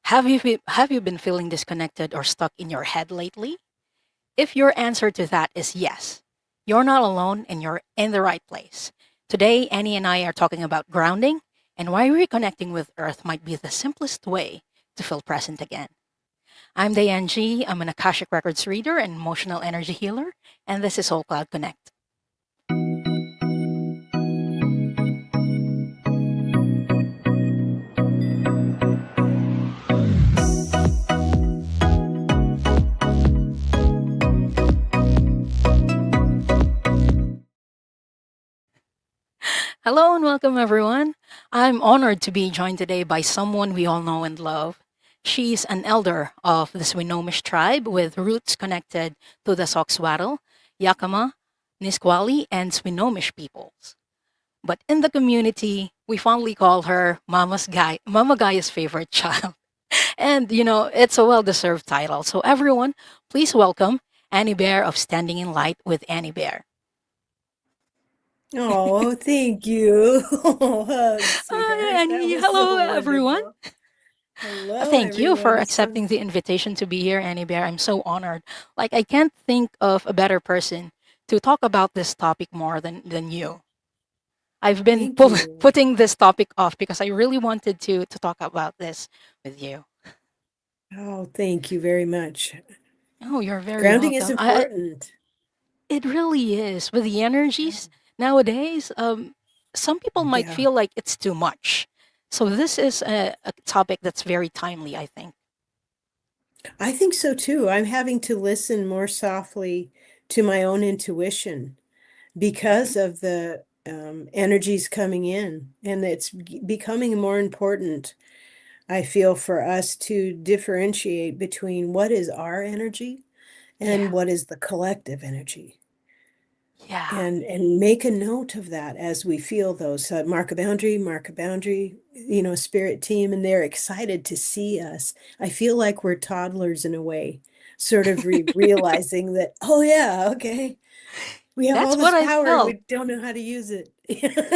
Have you been feeling disconnected or stuck in your head lately? If your answer to that is yes, you're not alone and you're in the right place. Today, Annie and I are talking about grounding and why reconnecting with Earth might be the simplest way to feel present again. I'm Diane G. I'm an Akashic Records reader and emotional energy healer, and this is Whole Cloud Connect. Hello and welcome, everyone. I'm honored to be joined today by someone we all know and love. She's an elder of the Swinomish tribe with roots connected to the Soxwattle, Yakama, Nisqually, and Swinomish peoples. But in the community, we fondly call her Mama Gaia's favorite child. And, it's a well deserved title. So, everyone, please welcome Annie Bear of Standing in Light with Annie Bear. Oh, thank you. Oh, hugs, Hi, sweetheart. That Annie. was Hello, so everyone. wonderful. Hello, Thank you for everyone. It's so accepting the invitation to be here, Annie Bear. I'm so honored. Like, I can't think of a better person to talk about this topic more than you. I've been thank you. putting this topic off because I really wanted to talk about this with you. Oh, thank you very much. Oh, you're very Grounding is welcome. important. It really is. With the energies nowadays, some people might Yeah, feel like it's too much. So this is a topic that's very timely, I think. I think so too. I'm having to listen more softly to my own intuition because of the energies coming in, and it's becoming more important. I feel for us to differentiate between what is our energy Yeah, and what is the collective energy. yeah, And make a note of that as we feel those, mark a boundary, spirit team, and they're excited to see us. I feel like we're toddlers in a way, sort of realizing that, oh yeah, okay, we have all that's what this I power and felt. we don't know how to use it.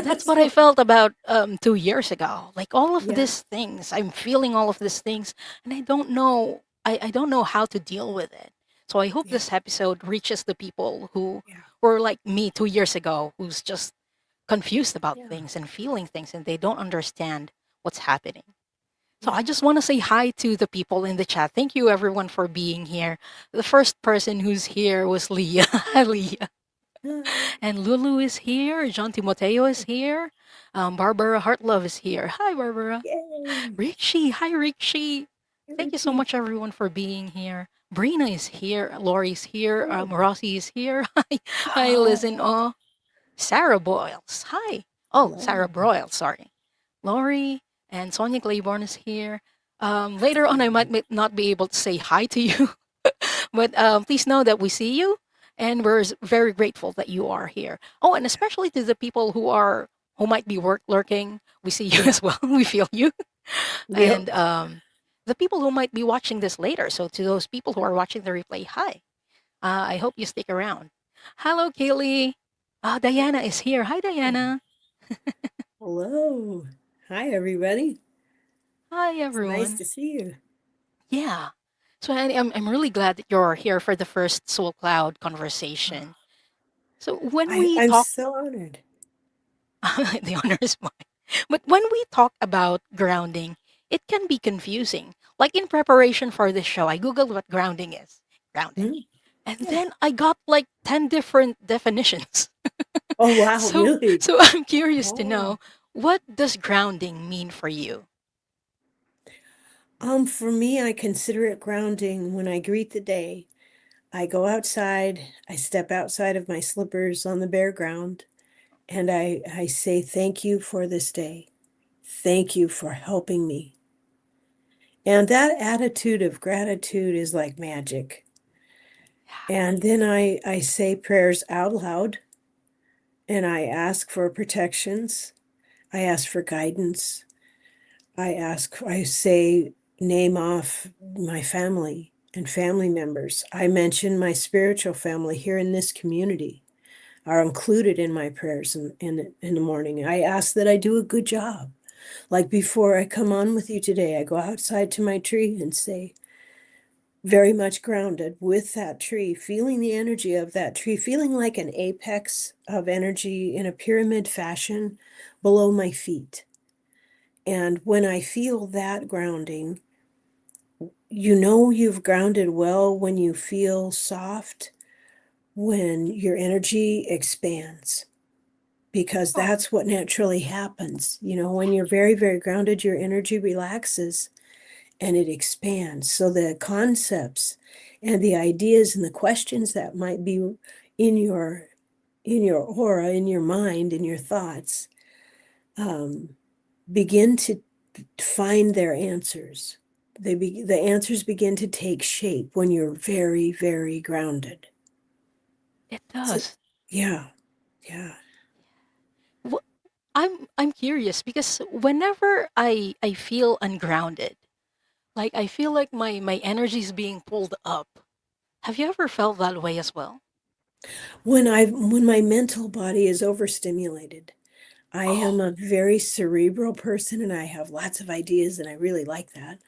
That's what I So felt about 2 years ago. Like all of yeah, these things, I'm feeling all of these things, and I don't know. I don't know how to deal with it. So I hope yeah, this episode reaches the people who yeah, were like me 2 years ago, who's just confused about yeah. things and feeling things, and they don't understand what's happening. So Yeah. I just want to say hi to the people in the chat. Thank you everyone for being here. The first person who's here was Leah. Hi, Leah. Hi. And Lulu is here. John Timoteo is here. Barbara Hartlove is here. Hi, Barbara. Yay. Richie. Hi, Richie. Thank you so Richie. much, everyone, for being here. Brina is here. Lori's here. Oh, Rossi is here. Hi, hi, Liz and oh, all. Sarah Boyles. Hi. Oh, hello. Sarah Broyle. Sorry. Lori and Sonia Claiborne is here. Later on, I might not be able to say hi to you, but please know that we see you, and we're very grateful that you are here. Oh, and especially to the people who might be lurking, we see you Yeah. as well. We feel you, and Yep. the people who might be watching this later. So to those people who are watching the replay, hi. I hope you stick around. Hello, Kaylee. Diana is here. Hi, Diana. Hello. Hi, everybody. Hi, It's nice everyone. to see you. Yeah. So I'm really glad that you're here for the first Soul Cloud conversation. So when we I'm talk, so honored. the honor is mine. But when we talk about grounding, it can be confusing. Like in preparation for this show, I googled what grounding is. Grounding. Mm, And yeah. then I got like 10 different definitions. Oh, wow, So really? so I'm curious to Oh. know, what does grounding mean for you? For me, I consider it grounding when I greet the day. I go outside, I step outside of my slippers on the bare ground, and I say thank you for this day. Thank you for helping me. And that attitude of gratitude is like magic. And then I say prayers out loud and I ask for protections. I ask for guidance. I say, name off my family and family members. I mention my spiritual family here in this community are included in my prayers in the morning. I ask that I do a good job. Like before I come on with you today, I go outside to my tree and say, very much grounded with that tree, feeling the energy of that tree, feeling like an apex of energy in a pyramid fashion below my feet. And when I feel that grounding, you know you've grounded well when you feel soft, when your energy expands, because Oh, that's what naturally happens. When you're very, very grounded, your energy relaxes and it expands. So the concepts and the ideas and the questions that might be in your aura, in your mind, in your thoughts, um, begin to find their answers. The answers begin to take shape when you're very, very grounded. it So, does. yeah, yeah. Wh- I'm curious because whenever I feel ungrounded, like I feel like my energy is being pulled up. Have you ever felt that way as well? When my mental body is overstimulated, I am Oh, a very cerebral person and I have lots of ideas and I really like that.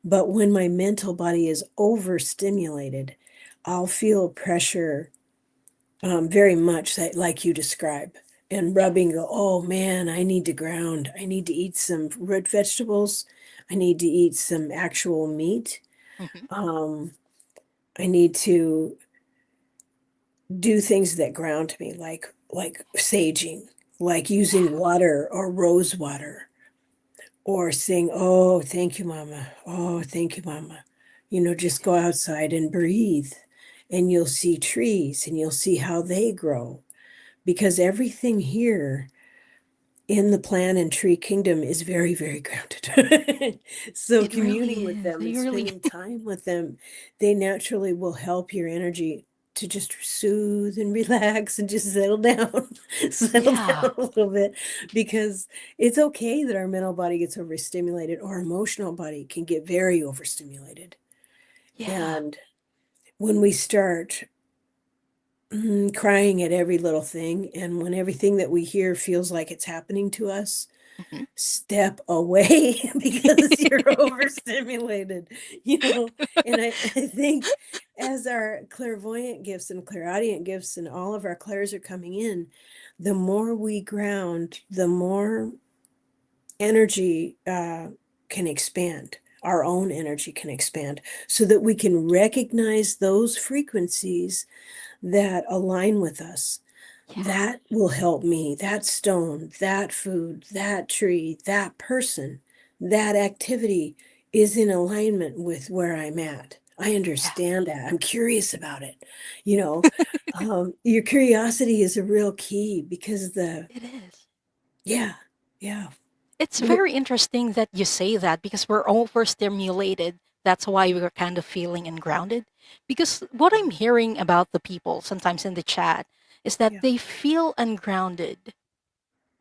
But when my mental body is overstimulated, I'll feel pressure, very much like you describe, and yeah. rubbing, go, oh man, I need to ground. I need to eat some root vegetables. I need to eat some actual meat. Hmm. Um, I need to do things that ground me, like saging, like Yeah. using water or rose water, or saying, oh, thank you, mama. Oh, thank you, mama. Just go outside and breathe, and you'll see trees and you'll see how they grow. Because everything here in the plant and tree kingdom is very, very grounded. So It really communing with is. them and You really spending time with them, they naturally will help your energy to just soothe and relax and just settle down, settle down Yeah. a little bit, because it's okay that our mental body gets overstimulated or emotional body can get very overstimulated. Yeah. And when we start crying at every little thing, and when everything that we hear feels like it's happening to us, Mhm. step away because you're overstimulated, you know. And I think as our clairvoyant gifts and clairaudient gifts and all of our clairs are coming in, the more we ground, the more energy can expand. Our own energy can expand so that we can recognize those frequencies that align with us. Yeah. That will help me. That stone, that food, that tree, that person, that activity is in alignment with where I'm at. I Yeah. understand that. I'm curious about it. You know, your curiosity is a real key because It is. yeah, yeah. It's Well, very interesting that you say that because we're overstimulated. That's why we're kind of feeling ungrounded. Because what I'm hearing about the people sometimes in the chat is that yeah, they feel ungrounded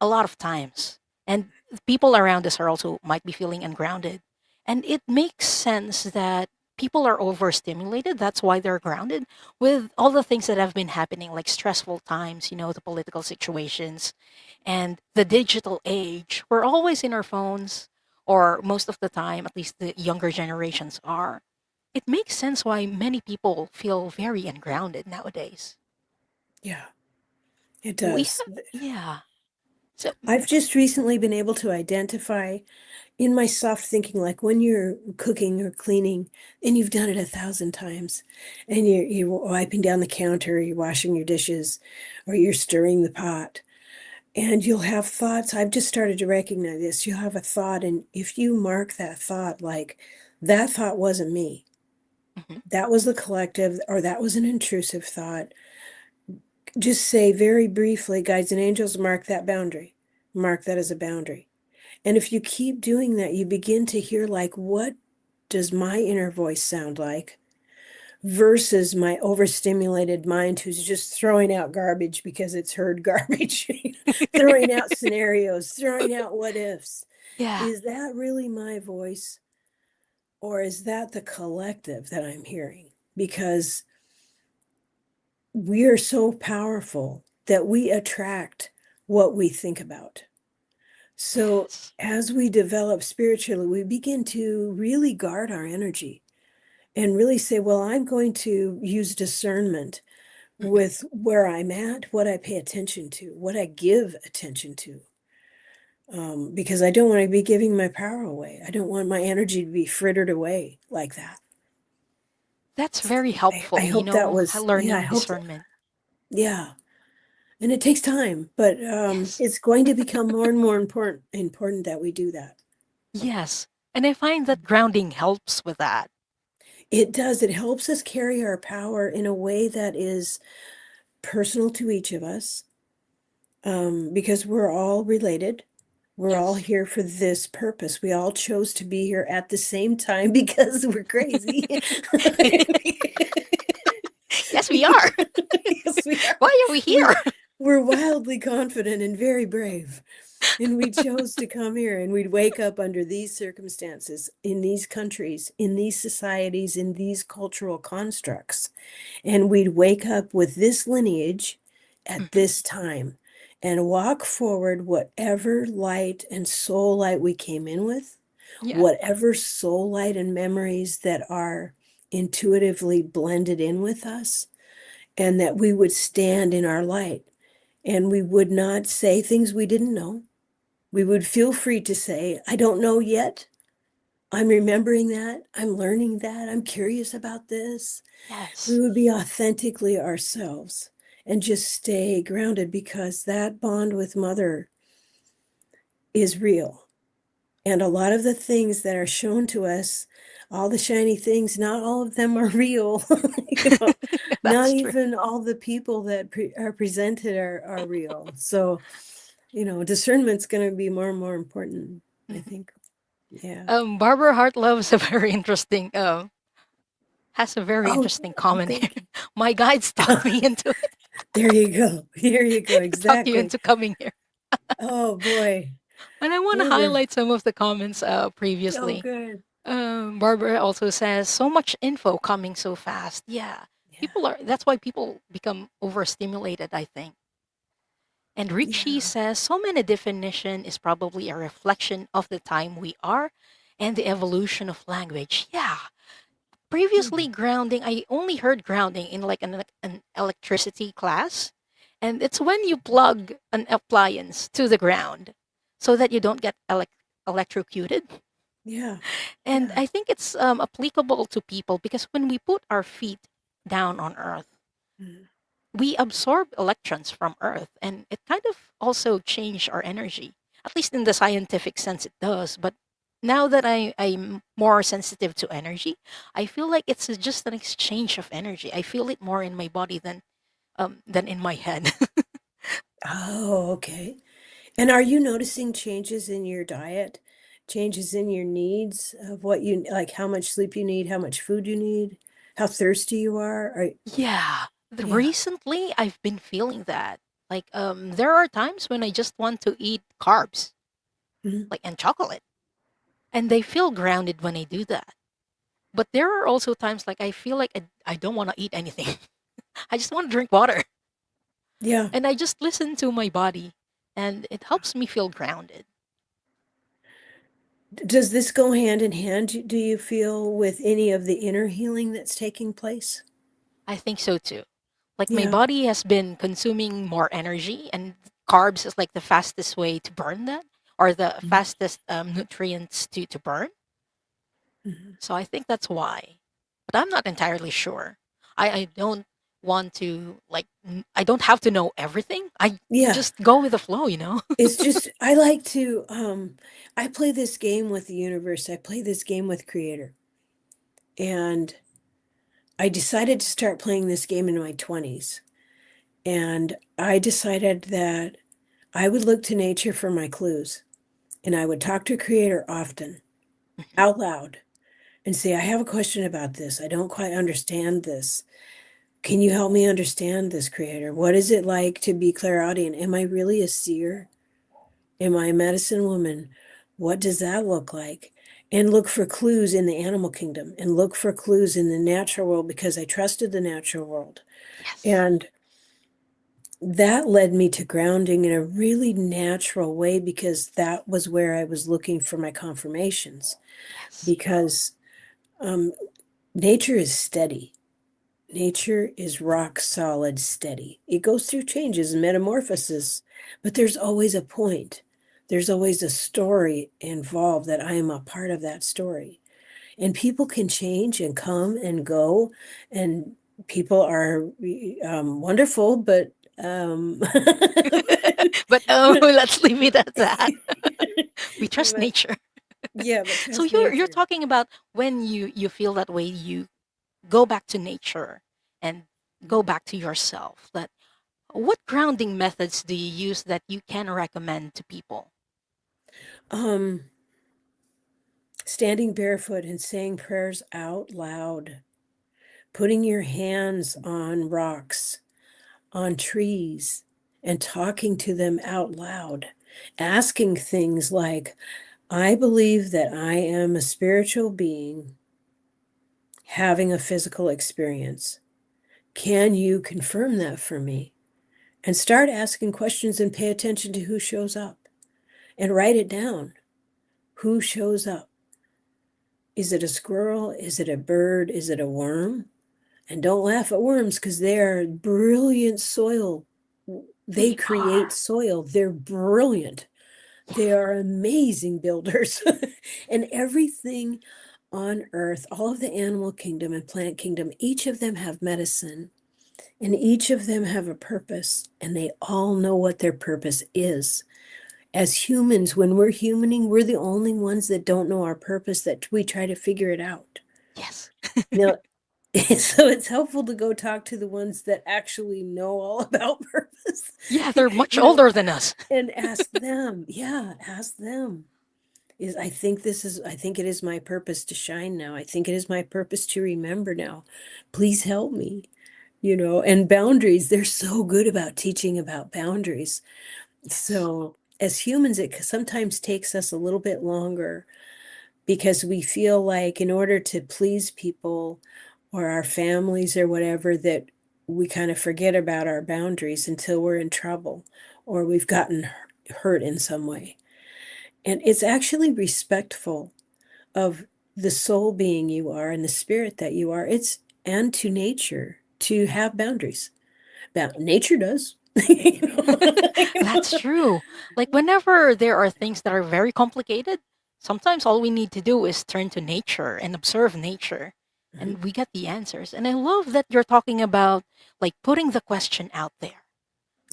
a lot of times. And people around us are also might be feeling ungrounded. And it makes sense that people are overstimulated. That's why they're grounded with all the things that have been happening, like stressful times, the political situations and the digital age. We're always in our phones, or most of the time, at least the younger generations are. It makes sense why many people feel very ungrounded nowadays. yeah, it We does. have, yeah. So, I've just recently been able to identify in my soft thinking, like when you're cooking or cleaning and you've done it 1,000 times and you're wiping down the counter, you're washing your dishes, or you're stirring the pot, and you'll have thoughts. I've just started to recognize this. You'll have a thought, and if you mark that thought, like that thought wasn't me, mhm, that was the collective, or that was an intrusive thought, just say very briefly, guides and angels, mark that boundary, mark that as a boundary. And if you keep doing that, you begin to hear, like, what does my inner voice sound like versus my overstimulated mind who's just throwing out garbage because it's heard garbage, throwing out scenarios, throwing out what ifs. yeah, Is that really my voice, or is that the collective that I'm hearing? Because we are so powerful that we attract what we think about. So Yes. as we develop spiritually, we begin to really guard our energy and really say, well, I'm going to use discernment Mhm. with where I'm at, what I pay attention to, what I give attention to. Because I don't want to be giving my power away. I don't want my energy to be frittered away like that. That's very I helpful, hope that was, yeah, I learning hope that, discernment. yeah. And it takes time, but Yes. it's going to become more and more important that we do that. Yes. And I find that grounding helps with that. It does. It helps us carry our power in a way that is personal to each of us, because we're all related. We're all Yes. here for this purpose. We all chose to be here at the same time because we're crazy. Yes, we are. Yes, we are. Why are we We're here? we're wildly confident and very brave. And we chose to come here and we'd wake up under these circumstances, in these countries, in these societies, in these cultural constructs. And we'd wake up with this lineage at Mhm. this time and walk forward whatever light and soul light we came in with, Yeah. whatever soul light and memories that are intuitively blended in with us, and that we would stand in our light and we would not say things we didn't know. We would feel free to say, I don't know yet. I'm remembering that. I'm learning that. I'm curious about this. We Yes. would be authentically ourselves and just stay grounded, because that bond with mother is real. And a lot of the things that are shown to us, all the shiny things, not all of them are real. You know, not That's true. even all the people that are presented are real. So, discernment's going to be more and more important, I Mhm. think. Yeah. Barbara Hartlove is a very interesting, has a very Oh, interesting comment here. thank you. My guides talked me into it, There you go. Here you go. talked you Exactly. into coming here. Oh boy. And I want to Well, we're highlight some of the comments oh previously. good. Barbara also says, so much info coming so fast. Yeah. Yeah. That's why people become overstimulated, I think. And Richie Yeah. says, so many definition is probably a reflection of the time we are and the evolution of language. Yeah. Previously, Hmm. grounding, I only heard grounding in like an electricity class. And it's when you plug an appliance to the ground so that you don't get electrocuted. Yeah. And Yeah. I think it's applicable to people because when we put our feet down on earth, Mm. we absorb electrons from earth and it kind of also change our energy. At least in the scientific sense it does. But now that I'm more sensitive to energy, I feel like it's just an exchange of energy. I feel it more in my body than in my head. Oh, okay. And are you noticing changes in your diet, changes in your needs of what you like, how much sleep you need, how much food you need, how thirsty you are? Yeah. Yeah. Recently I've been feeling that. Like there are times when I just want to eat carbs, Mhm. like and chocolate. And they feel grounded when I do that. But there are also times like I feel like I don't want to eat anything. I just want to drink water. Yeah. And I just listen to my body and it helps me feel grounded. Does this go hand in hand, do you feel, with any of the inner healing that's taking place? I think so too. Like my Yeah. body has been consuming more energy and carbs is like the fastest way to burn that or the Mhm. fastest nutrients to burn. Mhm. So I think that's why. But I'm not entirely sure. I don't want to I don't have to know everything. I Yeah. just go with the flow. It's just I like to I play this game with the universe. I play this game with creator. And I decided to start playing this game in my 20s. And I decided that I would look to nature for my clues. And I would talk to creator often, Mhm. out loud, and say, I have a question about this. I don't quite understand this. Can you help me understand this, creator? What is it like to be clairaudient? Am I really a seer? Am I a medicine woman? What does that look like? And look for clues in the animal kingdom and look for clues in the natural world, because I trusted the natural world. Yes. And that led me to grounding in a really natural way because that was where I was looking for my confirmations. Yes. Because um, nature is steady. Nature is rock solid steady. It goes through changes and metamorphoses, but there's always a point. There's always a story involved that I am a part of that story. And people can change and come and go, and people are wonderful, but But let's leave it at that. We trust but nature. yeah, but So trust you're nature. talking about when you feel that way, you go back to nature and go back to yourself. That what grounding methods do you use that you can recommend to people? Um, Standing barefoot and saying prayers out loud, putting your hands on rocks, on trees, and talking to them out loud, asking things like, I believe that I am a spiritual being having a physical experience. Can you confirm that for me? And start asking questions and pay attention to who shows up and write it down. Who shows up? Is it a squirrel? Is it a bird? Is it a worm? And don't laugh at worms because they are brilliant soil. They They create are. soil. They're brilliant. They Yeah. are amazing builders. And everything on earth, all of the animal kingdom and plant kingdom, each of them have medicine and each of them have a purpose, and they all know what their purpose is. As humans, when we're humaning, we're the only ones that don't know our purpose, that we try to figure it out. Yes. Now, so it's helpful to go talk to the ones that actually know all about purpose, Yeah, they're much you know, older than us. and ask them. Yeah, ask them. I think it is my purpose to shine now. I think it is my purpose to remember now. Please help me, and boundaries. They're so good about teaching about boundaries. Yes. So as humans, it sometimes takes us a little bit longer because we feel like in order to please people or our families or whatever, that we kind of forget about our boundaries until we're in trouble or we've gotten hurt in some way. And it's actually respectful of the soul being you are and the spirit that you are. It's and to nature to have boundaries. Nature does. You That's know? true. Like whenever there are things that are very complicated, sometimes all we need to do is turn to nature and observe nature Mhm. and we get the answers. And I love that you're talking about like putting the question out there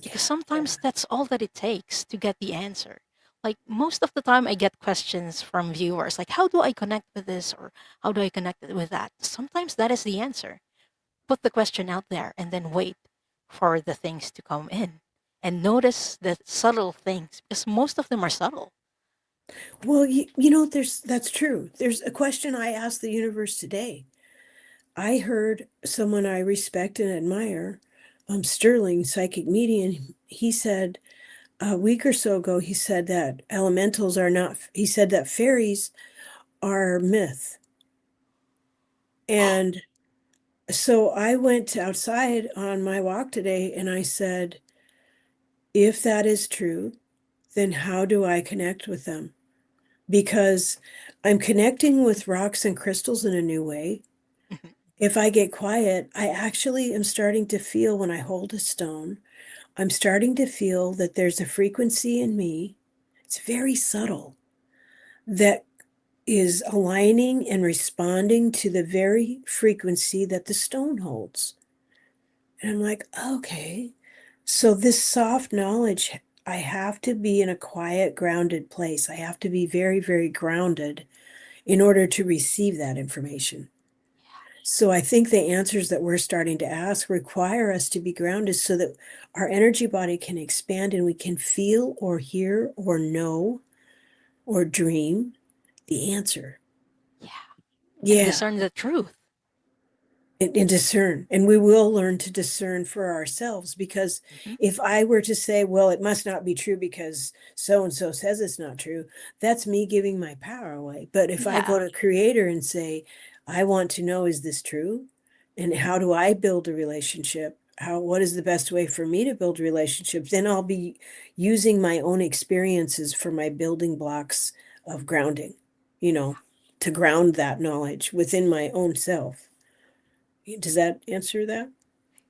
because Yeah, yeah. sometimes that's all that it takes to get the answer. Like most of the time I get questions from viewers like how do I connect with this or how do I connect with that? Sometimes that is the answer. Put the question out there and then wait for the things to come in and notice the subtle things because most of them are subtle. Well, that's true. There's a question I asked the universe today. I heard someone I respect and admire, Sterling, psychic medium. He said a week or so ago, he said that elementals are not, he said that fairies are myth. And so I went outside on my walk today and I said, if that is true, then how do I connect with them? Because I'm connecting with rocks and crystals in a new way. Mhm. If I get quiet, I actually am starting to feel when I hold a stone, I'm starting to feel that there's a frequency in me. It's very subtle that is aligning and responding to the very frequency that the stone holds. And I'm like, okay. So this soft knowledge, I have to be in a quiet, grounded place. I have to be very, very grounded in order to receive that information. So I think the answers that we're starting to ask require us to be grounded so that our energy body can expand and we can feel or hear or know or dream the answer. Yeah. And Yeah, discern the truth. and discern. And we will learn to discern for ourselves because Mhm. if I were to say, well, it must not be true because so and so says it's not true, that's me giving my power away. But if I Yeah. go to creator and say, I want to know, is this true? And how do I build a relationship? what is the best way for me to build relationships? Then I'll be using my own experiences for my building blocks of grounding, you know, to ground that knowledge within my own self. Does that answer that?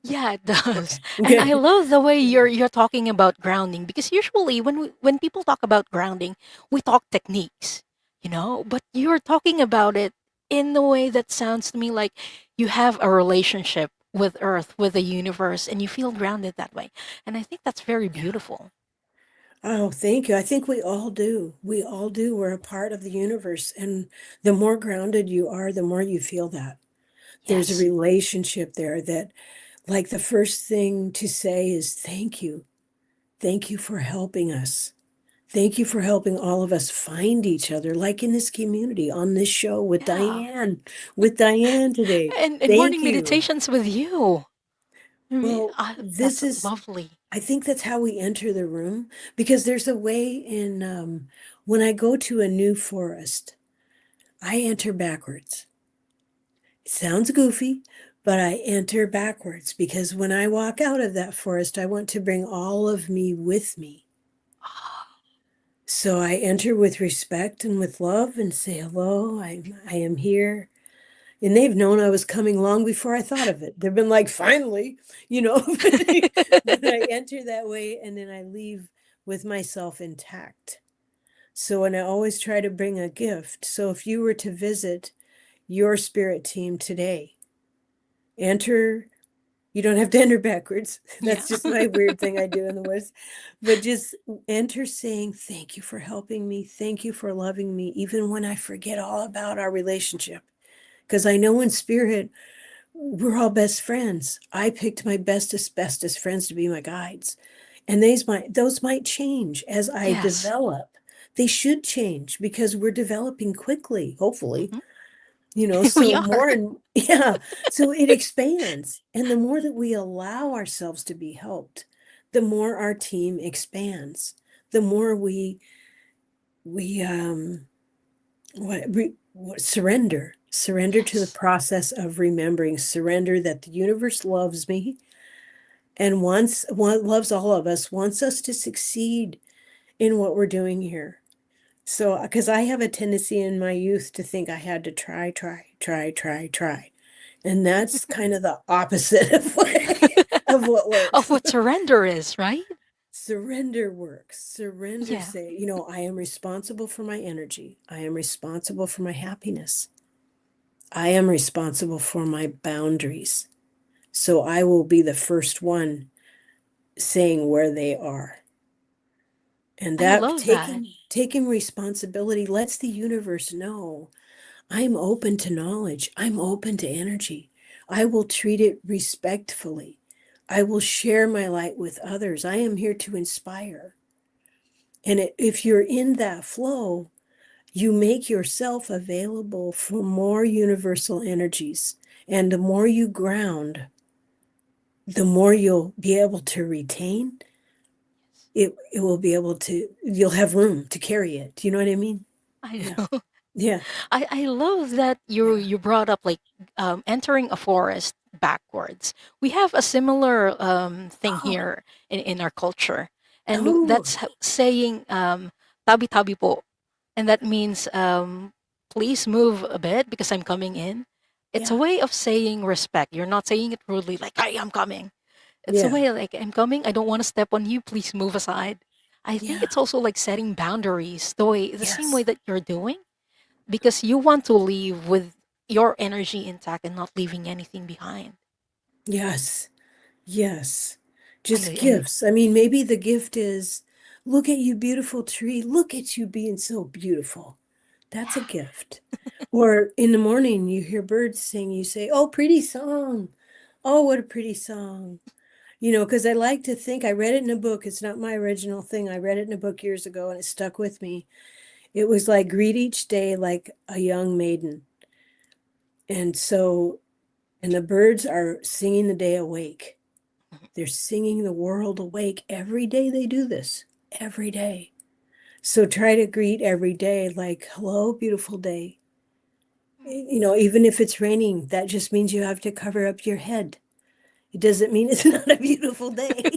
Yeah, it does. Okay. And I Okay. love the way Yeah. you're talking about grounding because usually when people talk about grounding, we talk techniques, but you're talking about it in the way that sounds to me like you have a relationship with Earth, with the universe, and you feel grounded that way. And I think that's very Yeah. beautiful. Oh, thank you. I think we all do. We all do. We're a part of the universe. And the more grounded you are, the more you feel that. There's a Yes. relationship there that, like, the first thing to say is thank you. Thank you for helping us. Thank you for helping all of us find each other, like in this community, on this show Yeah. with Diane today. And Thank morning you. meditations with you. I mean, Well, this that's is, lovely. I think that's how we enter the room because there's a way in, when I go to a new forest, I enter backwards. It sounds goofy, but I enter backwards because when I walk out of that forest, I want to bring all of me with me. So I enter with respect and with love and say, hello, I am here. And they've known I was coming long before I thought of it. They've been like, finally, you know, but I enter that way and then I leave with myself intact. So, and I always try to bring a gift. So if you were to visit your spirit team today, enter, you don't have to enter backwards. Yeah. That's just my weird thing I do in the woods. But just enter saying, thank you for helping me. Thank you for loving me, even when I forget all about our relationship. Because I know in spirit, we're all best friends. I picked my bestest friends to be my guides. And those might change as I Yes. develop. They should change because we're developing quickly, hopefully, Mhm. We so are. more and yeah, so it expands. And the more that we allow ourselves to be helped, the more our team expands. The more we surrender to the Yes. process of remembering, surrender that the universe loves me and loves all of us, wants us to succeed in what we're doing here. So, because I have a tendency in my youth to think I had to try, try, try, try, try. And that's kind of the opposite of what Of works. what surrender is, right? Surrender works. Surrender, Yeah. say, I am responsible for my energy. I am responsible for my happiness. I am responsible for my boundaries. So I will be the first one saying where they are. And I that love that. taking responsibility lets the universe know I'm open to knowledge. I'm open to energy. I will treat it respectfully. I will share my light with others. I am here to inspire. And if you're in that flow, you make yourself available for more universal energies. And the more you ground, the more you'll be able to retain it will be able to, you'll have room to carry it. Do you know what I mean? I Yeah. know. Yeah. I love that Yeah. you brought up like entering a forest backwards. We have a similar thing Oh, here in our culture, and oh, that's saying tabi tabi po, and that means please move a bit because I'm coming in. It's a yeah. way of saying respect. You're not saying it rudely, like "Hey, I'm coming." It's a Yeah. way like I'm coming. I don't want to step on you. Please move aside. I think Yeah. it's also like setting boundaries the same way Yes. that you're doing because you want to leave with your energy intact and not leaving anything behind. Yes. Yes. Just I gifts. I mean, maybe the gift is look at you, beautiful tree. Look at you being so beautiful. That's a yeah. gift. Or in the morning, you hear birds sing, you say, oh, pretty song. Oh, what a pretty song. Because I like to think I read it in a book. It's not my original thing. I read it in a book years ago and it stuck with me. It was like greet each day like a young maiden. And so, and the birds are singing the day awake. They're singing the world awake. Every day they do this, every day. So try to greet every day like, hello, beautiful day. Even if it's raining, that just means you have to cover up your head. It doesn't mean it's not a beautiful day.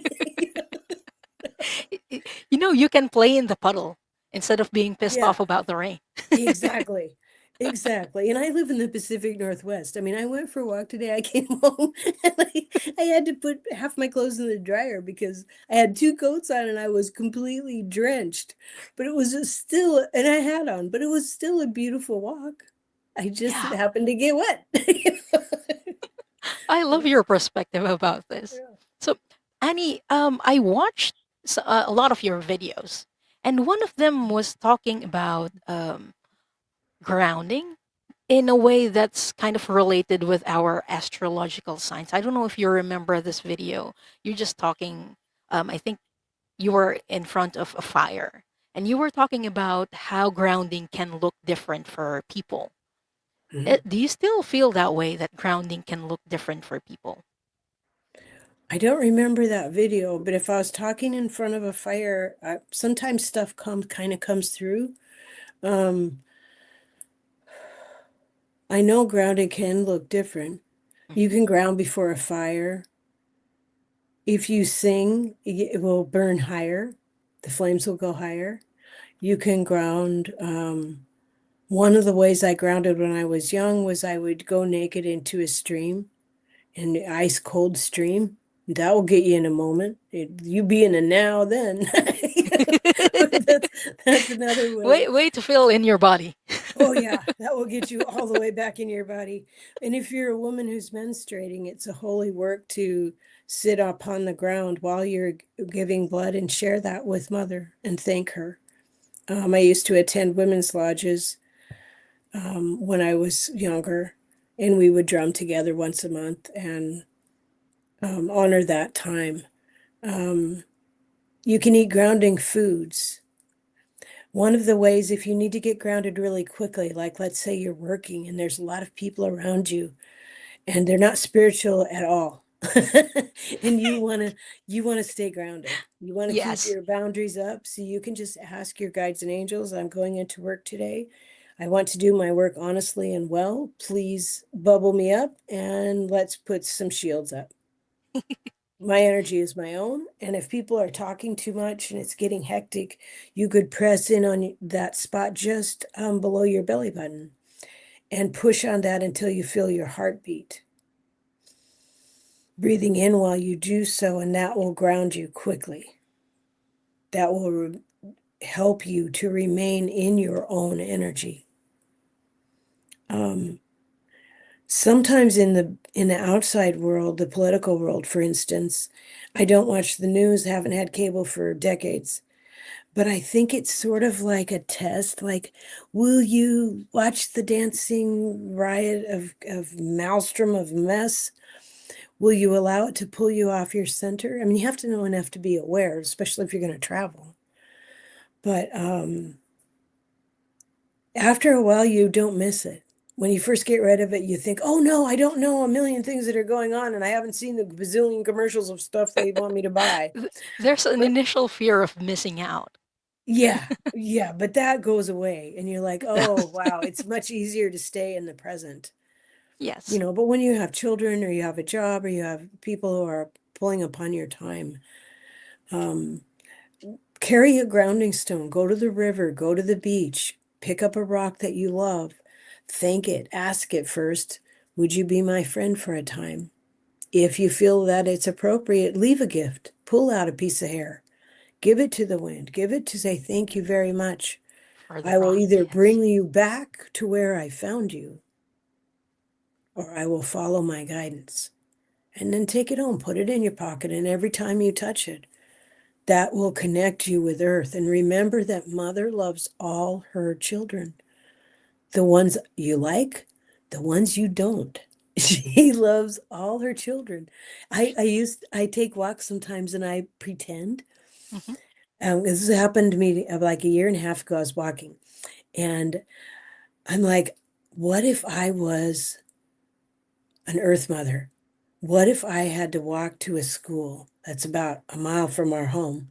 You can play in the puddle instead of being pissed Yeah. off about the rain. Exactly. Exactly. And I live in the Pacific Northwest. I mean, I went for a walk today. I came home and I had to put half my clothes in the dryer because I had two coats on and I was completely drenched. But it was just still, and I had on, but it was still a beautiful walk. I just Yeah, happened to get wet. I love your perspective about this. Yeah. So, Annie, I watched a lot of your videos, and one of them was talking about grounding in a way that's kind of related with our astrological signs. I don't know if you remember this video. You're just talking, I think you were in front of a fire and you were talking about how grounding can look different for people. Mhm. Do you still feel that way that grounding can look different for people? I don't remember that video, but if I was talking in front of a fire, sometimes stuff comes through. Um, I know grounding can look different. You Mhm. can ground before a fire. If you sing, it will burn higher. The flames will go higher. You can ground. One of the ways I grounded when I was young was I would go naked into a stream, an ice cold stream. That will get you in a moment. You be in a now then. But that's another way. Way to feel in your body. Oh yeah, that will get you all the way back in your body. And if you're a woman who's menstruating, it's a holy work to sit upon the ground while you're giving blood and share that with Mother and thank her. I used to attend women's lodges when I was younger, and we would drum together once a month and honor that time. Um, you can eat grounding foods. One of the ways, if you need to get grounded really quickly, like let's say you're working and there's a lot of people around you and they're not spiritual at all. And you want to stay grounded. You want to keep Yes. your boundaries up so you can just ask your guides and angels, I'm going into work today. I want to do my work honestly and well. Please bubble me up and let's put some shields up. My energy is my own. And if people are talking too much and it's getting hectic, you could press in on that spot just below your belly button and push on that until you feel your heartbeat. Breathing in while you do so, and that will ground you quickly. That will help you to remain in your own energy. Um, Sometimes in the outside world, the political world, for instance, I don't watch the news, haven't had cable for decades. But I think it's sort of like a test, like, will you watch the dancing riot of maelstrom of mess? Will you allow it to pull you off your center? I mean, you have to know enough to be aware, especially if you're going to travel. But after a while, you don't miss it. When you first get rid of it, you think, oh no, I don't know a million things that are going on, and I haven't seen the bazillion commercials of stuff they want me to buy. There's an But initial fear of missing out. yeah, yeah, but that goes away, and you're like, oh wow, it's much easier to stay in the present. Yes. But when you have children or you have a job or you have people who are pulling upon your time, um, carry a grounding stone, go to the river, go to the beach, pick up a rock that you love, thank it, ask it first, would you be my friend for a time? If you feel that it's appropriate, leave a gift, pull out a piece of hair, give it to the wind, give it to say thank you very much. For the I will rock, either yes. bring you back to where I found you, or I will follow my guidance. And then take it home, put it in your pocket, and every time you touch it, that will connect you with earth. And remember that Mother loves all her children, the ones you like, the ones you don't. She loves all her children. I take walks sometimes and I pretend. Hmm. This happened to me like a year and a half ago. I was walking and I'm like, what if I was an earth mother? What if I had to walk to a school that's about a mile from our home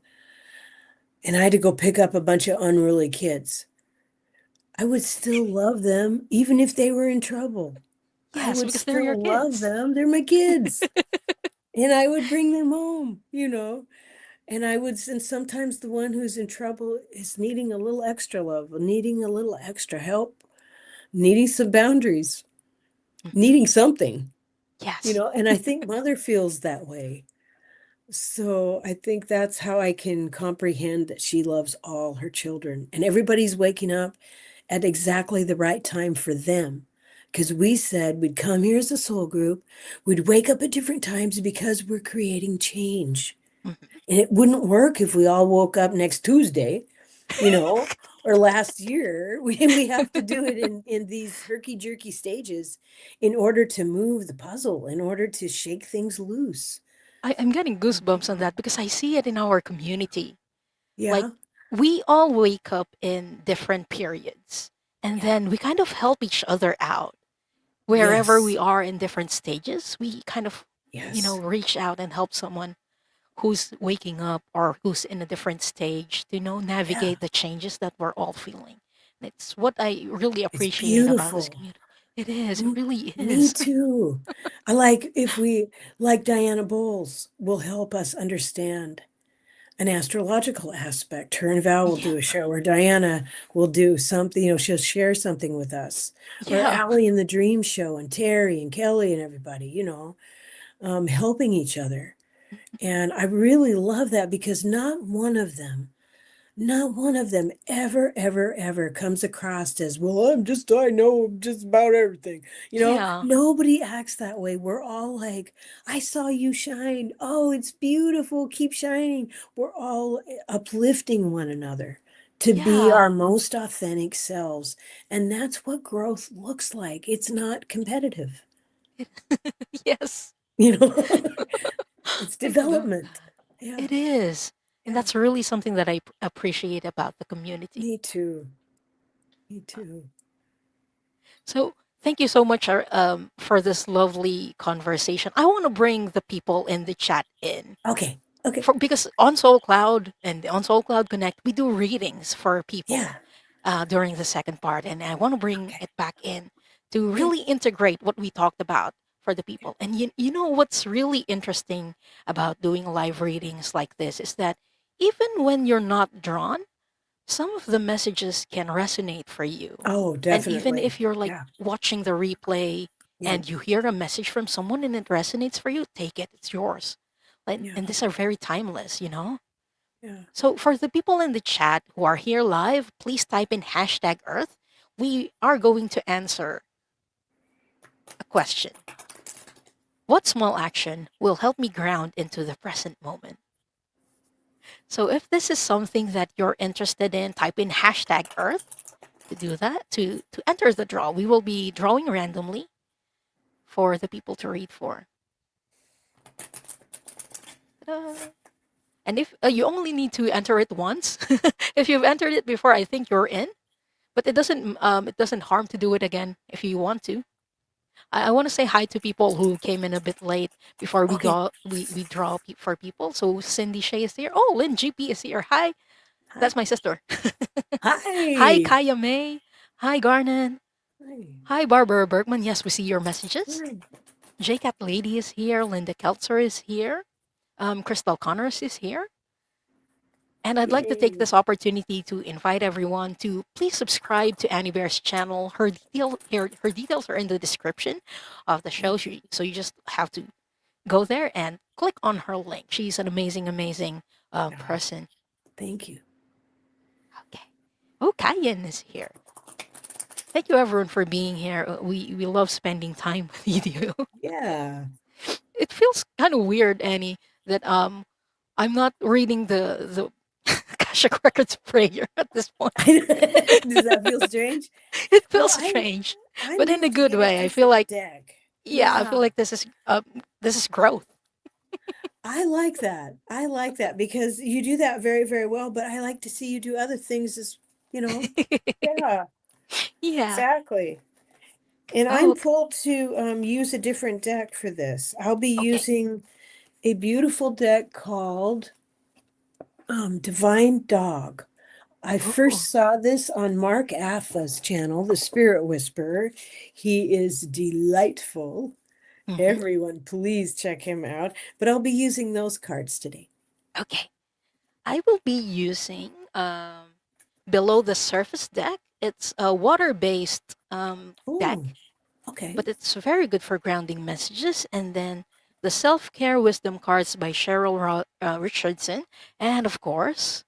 and I had to go pick up a bunch of unruly kids? I would still love them even if they were in trouble. I Yes, would because they're your still love kids. them. They're my kids. And I would bring them home, and and sometimes the one who's in trouble is needing a little extra love, needing a little extra help, needing some boundaries, Mhm. needing something, Yes. and I think mother feels that way. So I think that's how I can comprehend that she loves all her children and everybody's waking up at exactly the right time for them. Because we said we'd come here as a soul group, we'd wake up at different times because we're creating change. Mhm. And it wouldn't work if we all woke up next Tuesday, you know, or last year. We have to do it in these herky jerky stages in order to move the puzzle, in order to shake things loose. I'm getting goosebumps on that because I see it in our community. Like, Yeah, we all wake up in different periods and yeah, then we kind of help each other out. Wherever we yes, are in different stages, we kind of, yes, reach out and help someone who's waking up or who's in a different stage to, yeah. navigate the changes that we're all feeling. It's what I really It's appreciate about this beautiful. community. It is. It Me, really me is. too. I like if we, like Diana Bowles, will help us understand an astrological aspect. Her and Val will Yeah. do a show, or Diana will do something, she'll share something with us. Or Yeah. Allie in the Dream Show, and Terry and Kelly and everybody, helping each other. And I really love that because not one of them ever, ever, ever comes across as, well, I know just about everything. Yeah. Nobody acts that way. We're all like, I saw you shine. Oh, it's beautiful. Keep shining. We're all uplifting one another to be Yeah. our most authentic selves. And that's what growth looks like. It's not competitive, Yes. you know, it's I love development. that. Yeah, It is. And yeah. that's really something that I appreciate about the community. Me too. Me too. So thank you so much for this lovely conversation. I want to bring the people in the chat in Okay. Okay. because on Soul Cloud and on Soul Cloud Connect, we do readings for people Yeah. during the second part, and I want to bring Okay. it back in to Okay. really integrate what we talked about for the people. And you know what's really interesting about doing live readings like this is that even when you're not drawn, some of the messages can resonate for you. Oh, And even if definitely. you're like Yeah. watching the replay Yeah. and you hear a message from someone and it resonates for you, take it, it's yours. Yeah. And these are very timeless. Yeah. So for the people in the chat who are here live, please type in hashtag Earth. We are going to answer a question. What small action will help me ground into the present moment? So if this is something that you're interested in, type in hashtag Earth to do that, to enter the draw. We will be drawing randomly for the people to read for. Ta-da. And if you only need to enter it once, if you've entered it before, I think you're in. But it doesn't harm to do it again if you want to. I want to say hi to people who came in a bit late before we Okay. go we draw for people. So Cindy Shea is here. Oh, Lynn GP is here. Hi, Hi. that's my sister. Hi, Hi. Kaya May. Hi, Garnet. Hi. Hi, Barbara Bergman. Yes, we see your messages. Hi. JCat Lady is here. Linda Keltzer is here. Crystal Connors is here. And I'd like to take Yay. this opportunity to invite everyone to please subscribe to Annie Bear's channel. Her details are in the description of the show. Thank you. So you just have to go there and click on her link. She's an amazing, amazing Ah, person. thank you. Okay. Oh, Kayan is here. Thank you, everyone, for being here. We love spending time with you. Yeah. It feels kind of weird, Annie, that I'm not reading the Akashic Records prayer at this point. Does that feel strange? It Well, feels strange, I'm but in a going to good get a way. I feel different like, deck. yeah, I feel Yeah. like this is growth. I like that. I like that because you do that very, very well, but I like to see you do other things you know. Yeah, Yeah. exactly. And Oh, I'm pulled to use a different deck for this. I'll be okay. using a beautiful deck called Divine Dog. I Oh, first saw this on Mark Affa's channel, The Spirit Whisperer. He is delightful. Mhm. Everyone, please check him out. But I'll be using those cards today. Okay. I will be using Below the Surface deck. It's a water based Oh, deck, okay. but it's very good for grounding messages. And then the Self Care Wisdom cards by Richardson. And of course,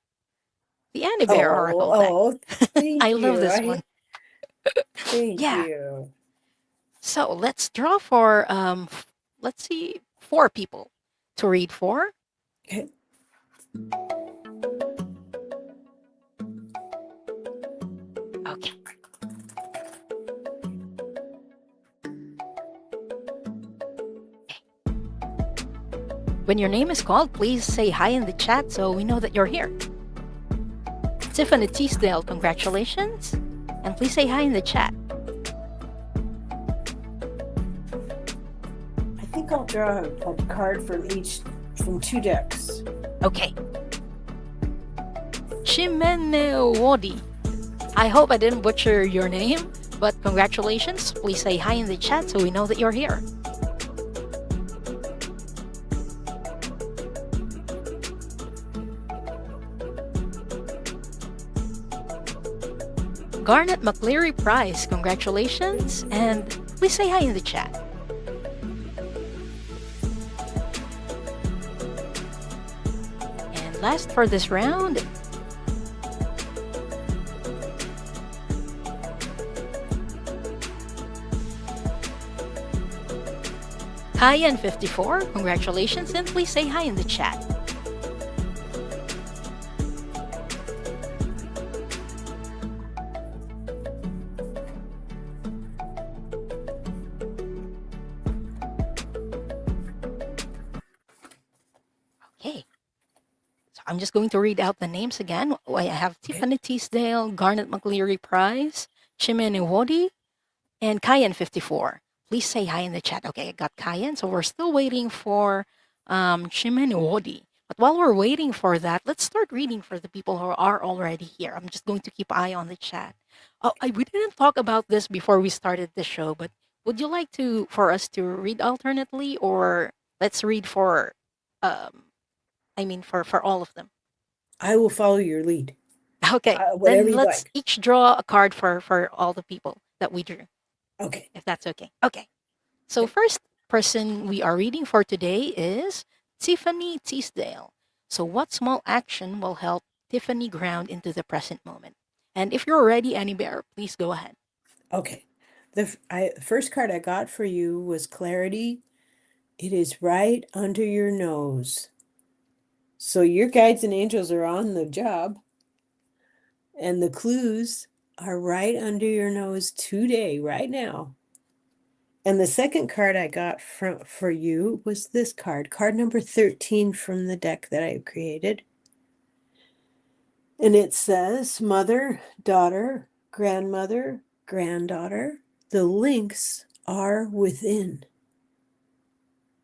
the Annie Bear Oh, Oracle deck. oh, I thank love you. this one. Thank Yeah. you. So let's draw for, let's see, 4 people to read for. Okay. Okay. When your name is called, please say hi in the chat so we know that you're here. Tiffany Teasdale, congratulations. And please say hi in the chat. I think I'll draw a card from 2 decks. Okay. Chimenewodi. I hope I didn't butcher your name, but congratulations. Please say hi in the chat so we know that you're here. Garnet McCleary Prize, congratulations. And please say hi in the chat. And last for this round, Cayenne54, congratulations, and please say hi in the chat. Okay. So I'm just going to read out the names again. I have Okay. Tiffany Teasdale, Garnet McCleary Prize, Chimene Wodi, and Cayenne54. Please say hi in the chat. Okay, I got Cayenne, so we're still waiting for Chimene Wodi. But while we're waiting for that, let's start reading for the people who are already here. I'm just going to keep eye on the chat. Oh, we didn't talk about this before we started the show, but would you like to for us to read alternately, or let's read for, um, for all of them? I will follow your lead. Okay, Whatever then you let's like. each draw a card for all the people that we drew, Okay. if that's okay. Okay. So Okay. first person we are reading for today is Tiffany Teasdale. So what small action will help Tiffany ground into the present moment? And if you're ready, Annie Bear, please go ahead. Okay. The first card I got for you was Clarity. It is right under your nose. So your guides and angels are on the job, and the clues are right under your nose today, right now. And the second card I got for you was this card number 13 from the deck that I created. And it says, Mother, daughter, grandmother, granddaughter, the links are within.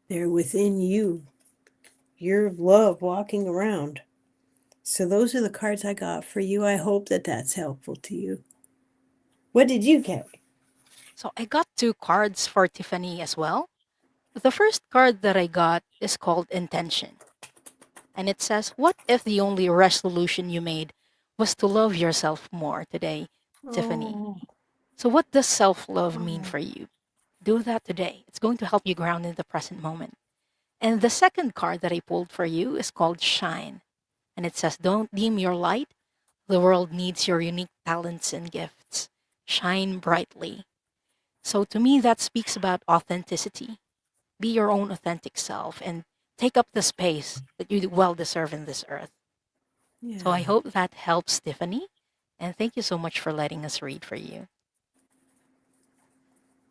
They're within you, your love walking around. So those are the cards I got for you. I hope that that's helpful to you. What did you get? So I got 2 cards for Tiffany as well. The first card that I got is called Intention. And it says, what if the only resolution you made was to love yourself more today, Tiffany? Oh, So, what does self love mean oh. for you? Do that today. It's going to help you ground in the present moment. And the second card that I pulled for you is called Shine. And it says, don't dim your light. The world needs your unique talents and gifts. Shine brightly. So, to me, that speaks about authenticity. Be your own authentic self and take up the space that you well deserve in this earth. So, I Yeah. hope that helps, Tiffany. And thank you so much for letting us read for you.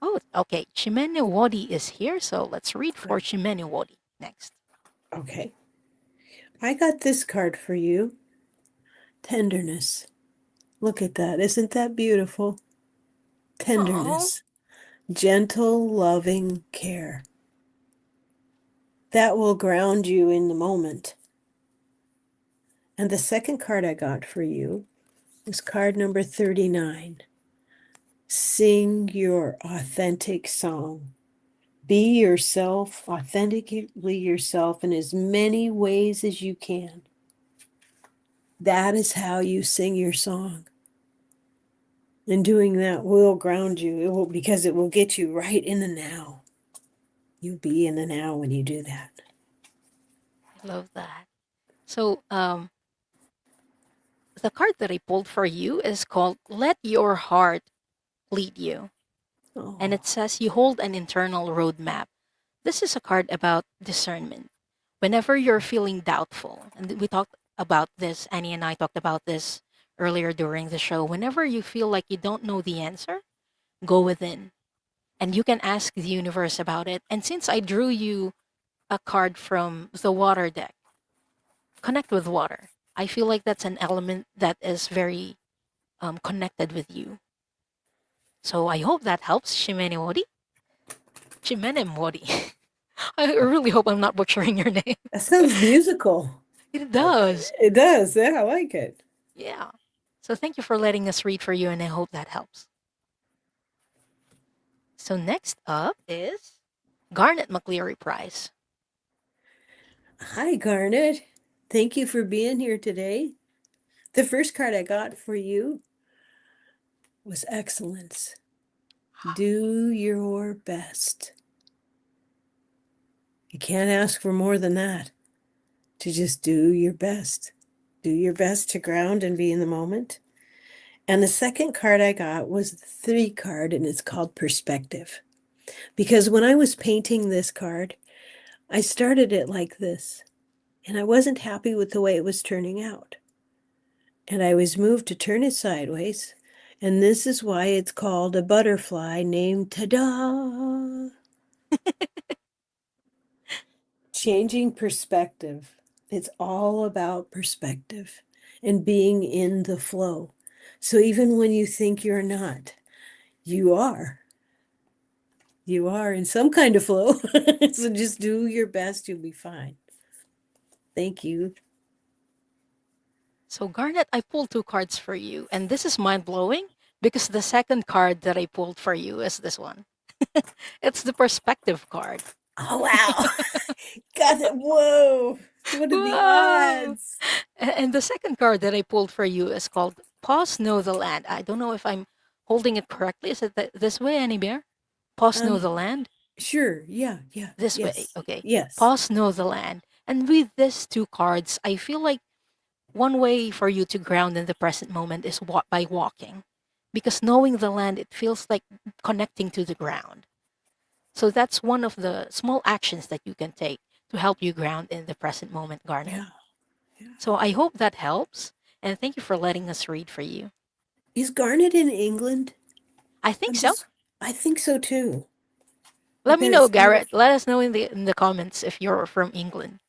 Oh, okay. Chimene Wadi is here, so let's read for Great. Chimene Wadi next. Okay. I got this card for you. Tenderness. Look at that. Isn't that beautiful? Oh, Tenderness. Gentle, loving care. That will ground you in the moment. And the second card I got for you was card number 39. Sing your authentic song. Be yourself, authentically yourself in as many ways as you can. That is how you sing your song. And doing that will ground you. It will, because it will get you right in the now. You'll be in the now when you do that. I love that. So, the card that I pulled for you is called Let Your Heart Lead You. And Oh, it says you hold an internal roadmap. This is a card about discernment. Whenever you're feeling doubtful, and we talked about this, Annie and I talked about this earlier during the show. Whenever you feel like you don't know the answer, go within and you can ask the universe about it. And since I drew you a card from the water deck, connect with water. I feel like that's an element that is very connected with you. So I hope that helps, Shimene Mori. Shimene Mori. I really hope I'm not butchering your name. that sounds musical. It does. It does. Yeah, I like it. Yeah. So thank you for letting us read for you, and I hope that helps. So next up is Garnet McCleary Prize. Hi, Garnet. Thank you for being here today. The first card I got for you was excellence. Do your best. You can't ask for more than that. To just do your best. Do your best to ground and be in the moment. And the second card I got was the 3 card, and it's called Perspective. Because when I was painting this card, I started it like this, and I wasn't happy with the way it was turning out. And I was moved to turn it sideways, and this is why it's called a butterfly named Ta-da! Changing perspective. It's all about perspective and being in the flow. So even when you think you're not, you are. You are in some kind of flow. So just do your best, you'll be fine. Thank you. So Garnet, I pulled 2 cards for you, and this is mind blowing because the second card that I pulled for you is this one. It's the perspective card. Oh, wow. Got it. Whoa. What are the Whoa! odds? And the second card that I pulled for you is called Pause Know the Land. I don't know if I'm holding it correctly. Is it this way, Annie Bear? Pause Know Um, the Land? sure. Yeah, yeah. This way. Yes. Okay. Yes. Pause Know the Land. And with these 2 cards, I feel like one way for you to ground in the present moment is by walking. Because knowing the land, it feels like connecting to the ground. So that's one of the small actions that you can take to help you ground in the present moment, Garnet. Yeah. Yeah. So I hope that helps. And thank you for letting us read for you. Is Garnet in England? I think I'm so. just, I think so too. Let me know, Because you, Garrett. Let us know in the comments if you're from England.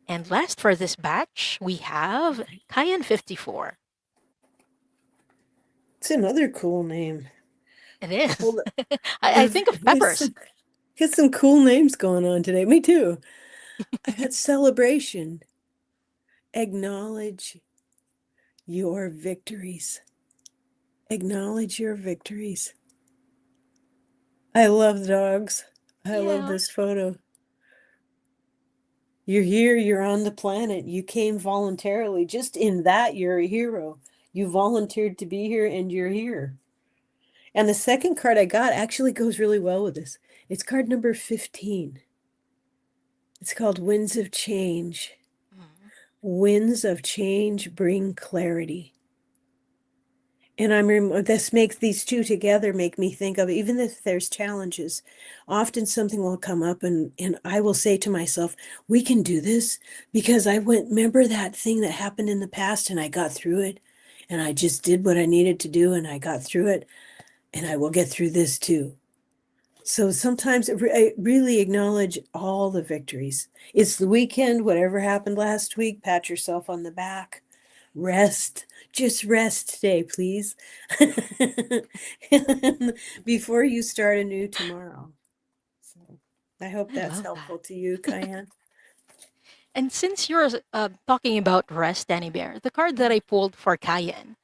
And last for this batch, we have Cayenne 54. it's another cool name. It is. Hold I on. think of There's peppers. some, got some cool names going on today. Me too. I got celebration. Acknowledge your victories. Acknowledge your victories. I love dogs. I love Yeah. this photo. You're here, you're on the planet. You came voluntarily. Just in that, you're a hero. You volunteered to be here and you're here. And the second card I got actually goes really well with this. It's card number 15. It's called Winds of Change. Mm. Winds of change bring clarity. And this makes these two together make me think of, even if there's challenges, often something will come up and I will say to myself, we can do this because remember that thing that happened in the past and I got through it and I just did what I needed to do and I got through it and I will get through this too. So sometimes I really acknowledge all the victories. It's the weekend, whatever happened last week, pat yourself on the back, rest, just rest today, please. Before you start anew tomorrow. So I hope I that's love that. helpful to you, Cayenne. And since you're talking about rest, Danny Bear, the card that I pulled for Cayenne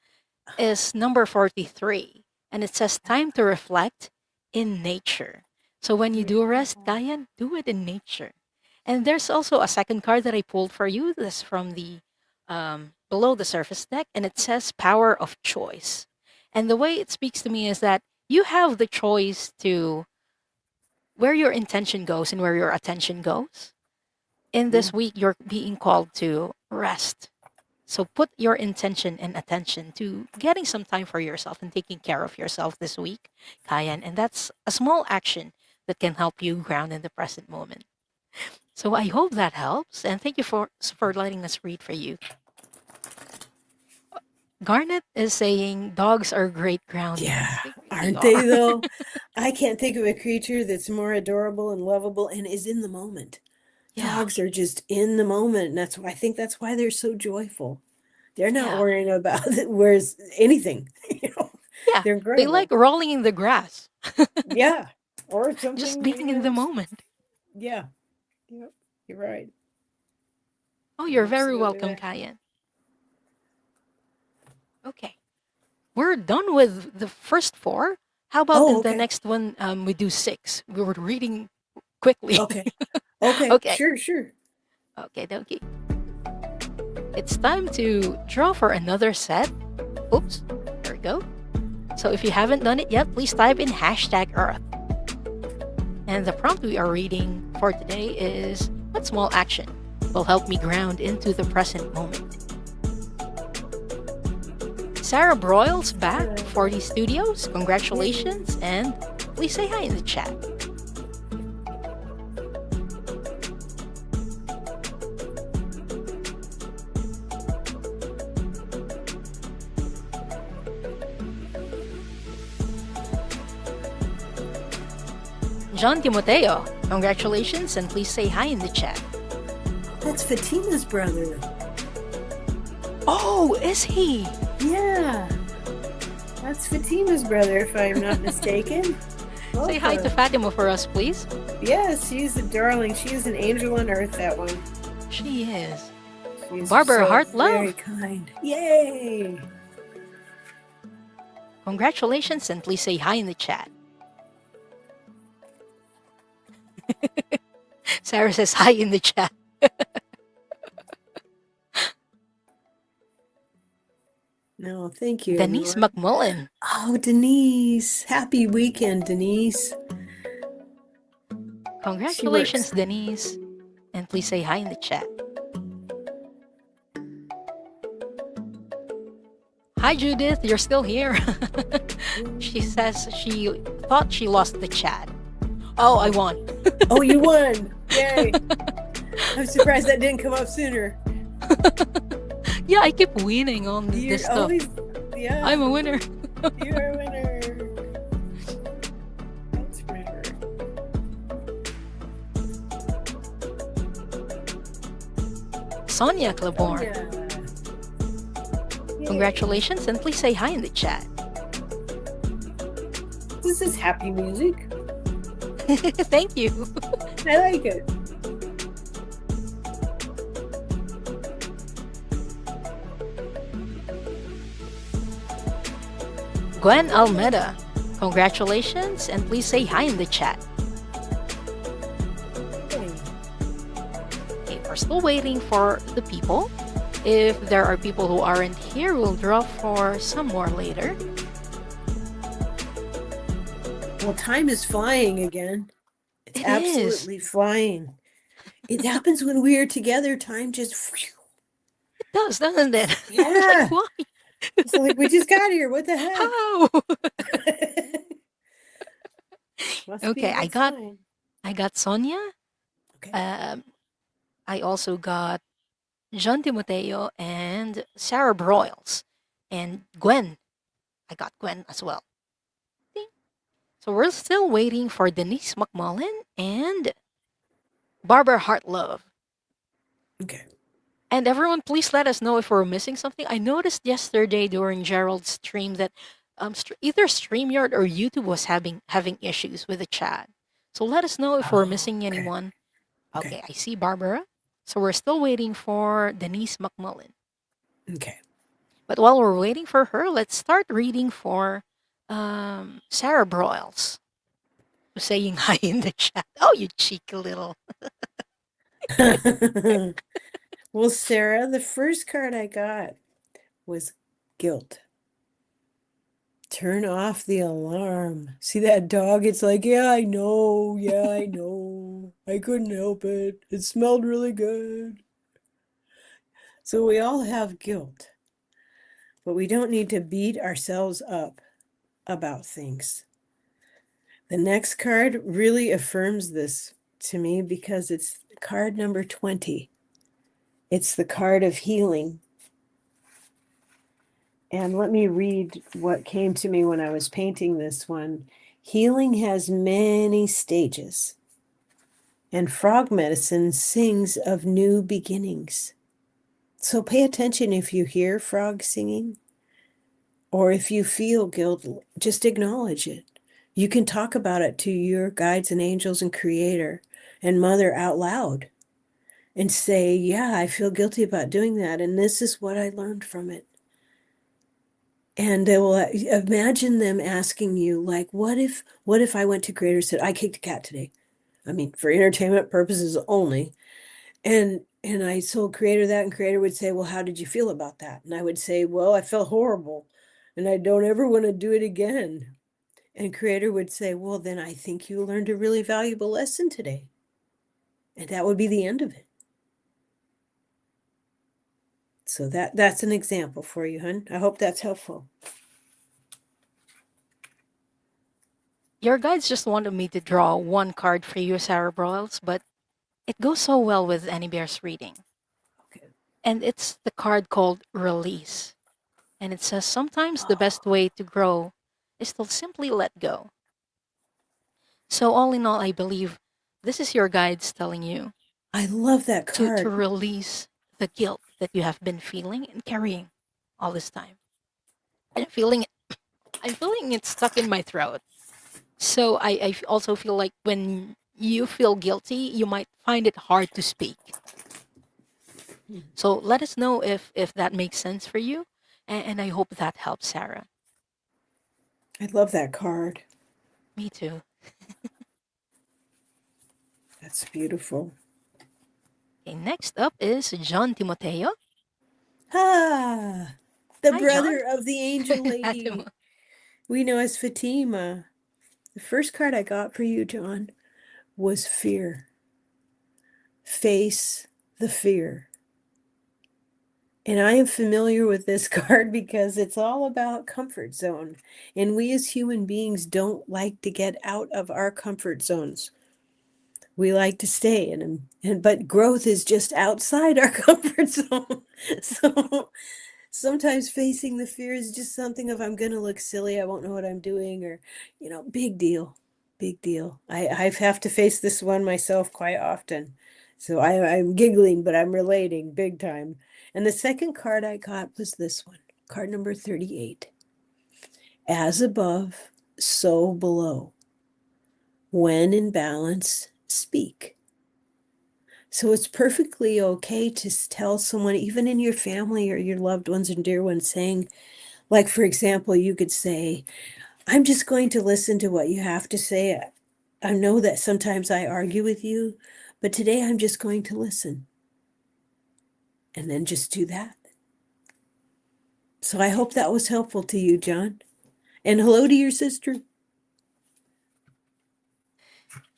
is number 43. And it says, Time to reflect in nature. So when you do rest, Yeah. Kayan, do it in nature. And there's also a second card that I pulled for you. This from the below the surface deck, and it says power of choice. And the way it speaks to me is that you have the choice to where your intention goes and where your attention goes. In Yeah. this week, you're being called to rest. So put your intention and attention to getting some time for yourself and taking care of yourself this week, Kayan. And that's a small action that can help you ground in the present moment. So I hope that helps. And thank you for letting us read for you. Garnet is saying dogs are great grounding. Yeah, They really aren't they are. though? I can't think of a creature that's more adorable and lovable and is in the moment. Yeah. Dogs are just in the moment, and that's why I think that's why they're so joyful. They're not Yeah. worrying about where's anything, you know. Yeah. They're They like incredible. rolling in the grass, Yeah. Or just something, being in the moment. yeah. Yep. You're right. Oh, You're you're very absolutely welcome, right. Kayan. Okay. We're done with the first four. How about Oh, in the okay. next one, we do six? We were reading quickly. Okay. Okay. Okay. Sure, sure. Okay, dokie. It's time to draw for another set. Oops. There we go. So if you haven't done it yet, please type in hashtag Earth. And the prompt we are reading for today is what small action will help me ground into the present moment? Sarah Broyles back for the studios. Congratulations, and please say hi in the chat. John Timoteo, congratulations, and please say hi in the chat. That's Fatima's brother. Oh, is he? Yeah. That's Fatima's brother, if I'm not mistaken. Say hi to Welcome. Fatima for us, please. Yes, she's a darling. She is an angel on earth, that one. She is. She's Barbara so Heart very Love, kind. Yay! congratulations, and please say hi in the chat. Sarah says hi in the chat. No, thank you, Denise everyone. McMullen, Oh, Denise. Happy weekend, Denise. She congratulations, works. Denise, and please say hi in the chat. Hi, Judith, you're still here. She says she thought she lost the chat. Oh, I won. Oh, you won. Yay. I'm surprised that didn't come up sooner. Yeah, I keep winning on You're this stuff. always, yeah, I'm a winner. you're a winner. That's rare. Sonia Claiborne, Yeah. congratulations, and please say hi in the chat. This is happy music. Thank you. I like it. Gwen Almeida, congratulations, and please say hi in the chat. Hey. Okay, we're still waiting for the people. If there are people who aren't here, we'll draw for some more later. Well, time is flying again. It's It is. absolutely flying. It happens when we are together. Time just. It does, doesn't it? Yeah. Like, why? It's like we just got here. What the heck? How? Must be Okay, a I good got sign. Sonia. Okay. I also got John Timoteo and Sarah Broyles. And Gwen. I got Gwen as well. Ding. So we're still waiting for Denise McMullen and Barbara Hartlove. Okay. And everyone, please let us know if we're missing something. I noticed yesterday during Gerald's stream that either StreamYard or YouTube was having issues with the chat. So let us know if we're Oh, missing okay. anyone. Okay. Okay, I see Barbara. So we're still waiting for Denise McMullen. Okay. But while we're waiting for her, let's start reading for Sarah Broyles. saying hi in the chat. Oh, you cheeky little. Well, Sarah, the first card I got was guilt. Turn off the alarm. See that dog? It's like, yeah, I know. Yeah, I know. I couldn't help it. It smelled really good. So we all have guilt, but we don't need to beat ourselves up about things. The next card really affirms this to me because it's card number 20. It's the card of healing. And let me read what came to me when I was painting this one. Healing has many stages, and frog medicine sings of new beginnings. So pay attention if you hear frogs singing, or if you feel guilt, just acknowledge it. You can talk about it to your guides and angels and creator and mother out loud and say, yeah, I feel guilty about doing that. And this is what I learned from it. And they will imagine them asking you, like, what if I went to creator and said, I kicked a cat today? I mean, for entertainment purposes only. And I told creator that, and creator would say, well, how did you feel about that? And I would say, well, I felt horrible and I don't ever want to do it again. And creator would say, well, then I think you learned a really valuable lesson today. And that would be the end of it. So that's an example for you, hon. I hope that's helpful. Your guides just wanted me to draw one card for you, Sarah Broyles, but it goes so well with Annie Bear's reading. Okay. And it's the card called Release. And it says sometimes the Oh, best way to grow is to simply let go. So, all in all, I believe this is your guides telling you I love that to card. release the guilt that you have been feeling and carrying all this time. I'm feeling it. I'm feeling it stuck in my throat. So I also feel like when you feel guilty, you might find it hard to speak. So let us know if that makes sense for you, and I hope that helps, Sarah. I love that card. Me too. That's beautiful. Okay, next up is John Timoteo. Ah, the Hi, John. brother of the angel Fatima. lady we know as Fatima. The first card I got for you, John, was fear. Face the fear. And I am familiar with this card because it's all about comfort zone. And we as human beings don't like to get out of our comfort zones. We like to stay in them. But growth is just outside our comfort zone. So sometimes facing the fear is just something of I'm gonna look silly, I won't know what I'm doing, or big deal. Big deal. I have to face this one myself quite often. So I'm giggling, but I'm relating big time. And the second card I got was this one, card number 38. As above, so below. When in balance, speak. So it's perfectly okay to tell someone, even in your family or your loved ones and dear ones, saying, like, for example, you could say, I'm just going to listen to what you have to say. I know that sometimes I argue with you, but today I'm just going to listen. And then just do that. So I hope that was helpful to you, John. And hello to your sister.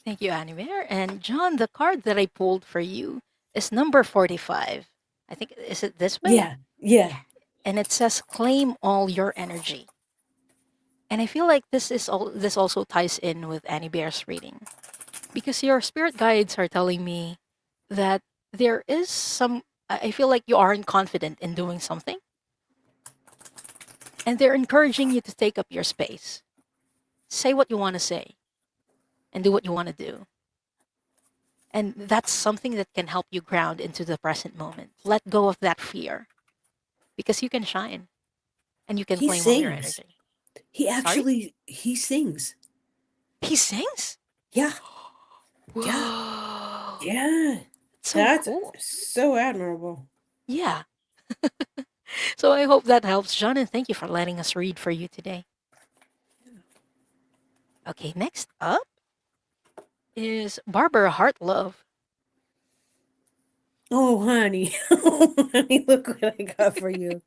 Thank you, Annie. And John, the card that I pulled for you is number 45. I think, is it this way? Yeah, yeah. And it says claim all your energy. And I feel like this also ties in with Annie Bear's reading. Because your spirit guides are telling me that there is some I feel like you aren't confident in doing something, and they're encouraging you to take up your space. Say what you want to say and do what you want to do. And that's something that can help you ground into the present moment. Let go of that fear because you can shine and you can He claim all your sings. energy. Sorry? He sings. He sings? Yeah, yeah, Whoa. yeah. That's so That's cool. so admirable. Yeah. So I hope that helps, John, and thank you for letting us read for you today. Okay, next up. is Barbara Hartlove. Oh, honey. Oh, honey, look what I got for you.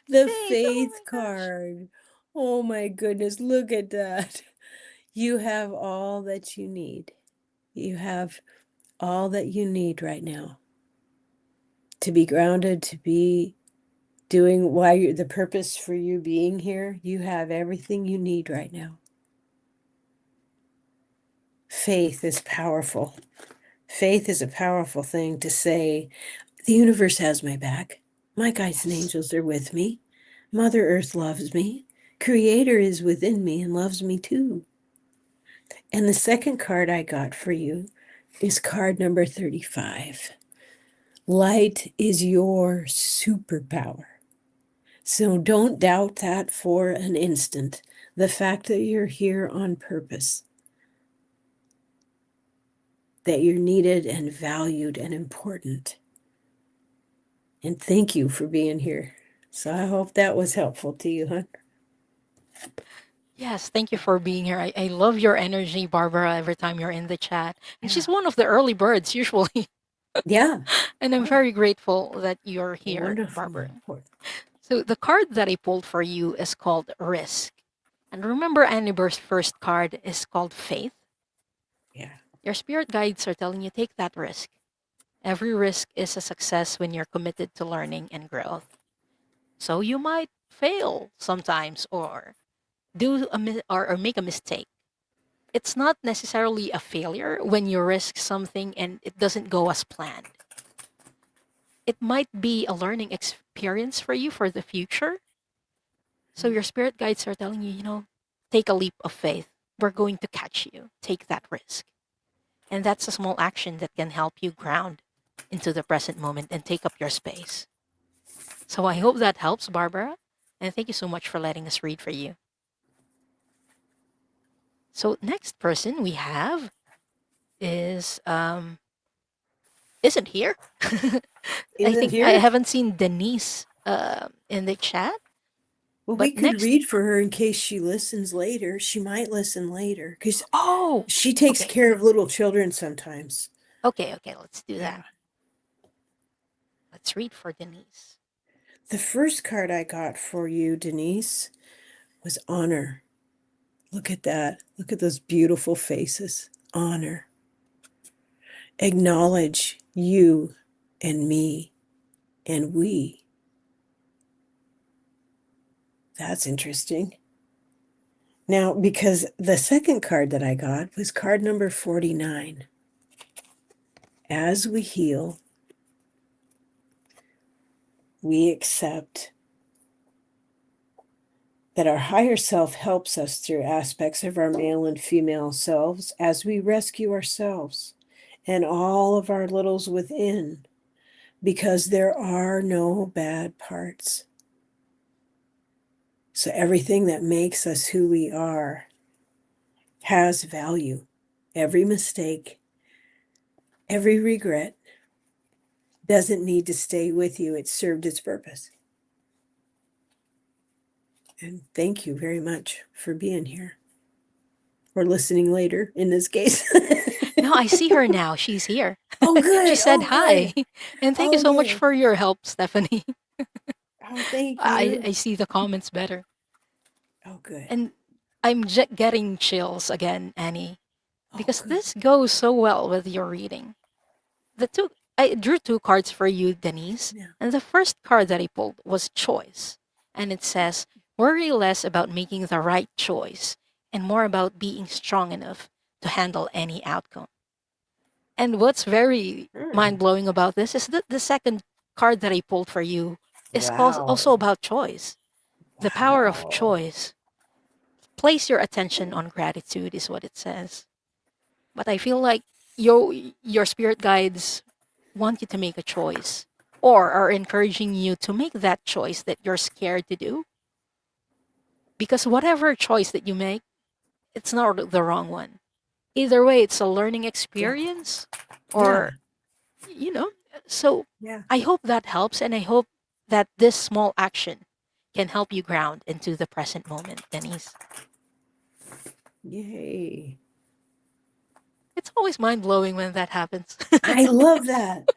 The Faith, oh faith my gosh. card. Oh my goodness, look at that. You have all that you need. You have all that you need right now to be grounded, to be doing why you're the purpose for you being here. You have everything you need right now. Faith is powerful. Faith is a powerful thing to say, the universe has my back. My guides and Yes. angels are with me. Mother Earth loves me. Creator is within me and loves me too. And the second card I got for you is card number 35. Light is your superpower. So don't doubt that for an instant. The fact that you're here on purpose, that you're needed and valued and important. And thank you for being here. So I hope that was helpful to you, huh? Yes, thank you for being here. I love your energy, Barbara, every time you're in the chat. And Yeah. she's one of the early birds, usually. Yeah. And I'm Oh, very grateful that you're here, wonderful. Barbara. So the card that I pulled for you is called Risk. And remember, Anniver's first card is called Faith. Yeah. Your spirit guides are telling you take that risk. Every risk is a success when you're committed to learning and growth. So you might fail sometimes or or make a mistake. It's not necessarily a failure when you risk something and it doesn't go as planned. It might be a learning experience for you for the future. So your spirit guides are telling you, take a leap of faith. We're going to catch you. Take that risk. And that's a small action that can help you ground into the present moment and take up your space. So I hope that helps, Barbara. And thank you so much for letting us read for you. So next person we have is isn't here. I Isn't think I here? haven't seen Denise in the chat. Well, we But could next, read for her in case she listens later. She might listen later because oh, she takes okay, care of little children sometimes. okay, let's do that. Yeah. Let's read for Denise. The first card I got for you, Denise, was honor. Look at that. Look at those beautiful faces. Honor. Acknowledge you and me and we. That's interesting. Now, because the second card that I got was card number 49. As we heal, we accept that our higher self helps us through aspects of our male and female selves as we rescue ourselves and all of our littles within, because there are no bad parts. So everything that makes us who we are has value. Every mistake, every regret doesn't need to stay with you. It served its purpose. And thank you very much for being here or listening later in this case. No, I see her now. She's here. Oh, She good. said Oh, hi. good. And thank you Oh, so much good. for your help, Stephanie. Oh, thank I, you. I see the comments better. Oh, good. And I'm getting chills again, Annie, Oh, because good. this goes so well with your reading. I drew two cards for you, Denise, Yeah. and the first card that I pulled was choice. And it says, worry less about making the right choice and more about being strong enough to handle any outcome. And what's very mind Hmm. blowing about this is that the second card that I pulled for you is also Wow. about choice. The power of Wow. choice. Place your attention on gratitude, is what it says. But I feel like your spirit guides want you to make a choice or are encouraging you to make that choice that you're scared to do. Because whatever choice that you make, it's not the wrong one. Either way, it's a learning Yeah. experience Yeah. or, you know, so Yeah. I hope that helps. And I hope that this small action can help you ground into the present moment, Denise. Yay. It's always mind blowing when that happens. I love that.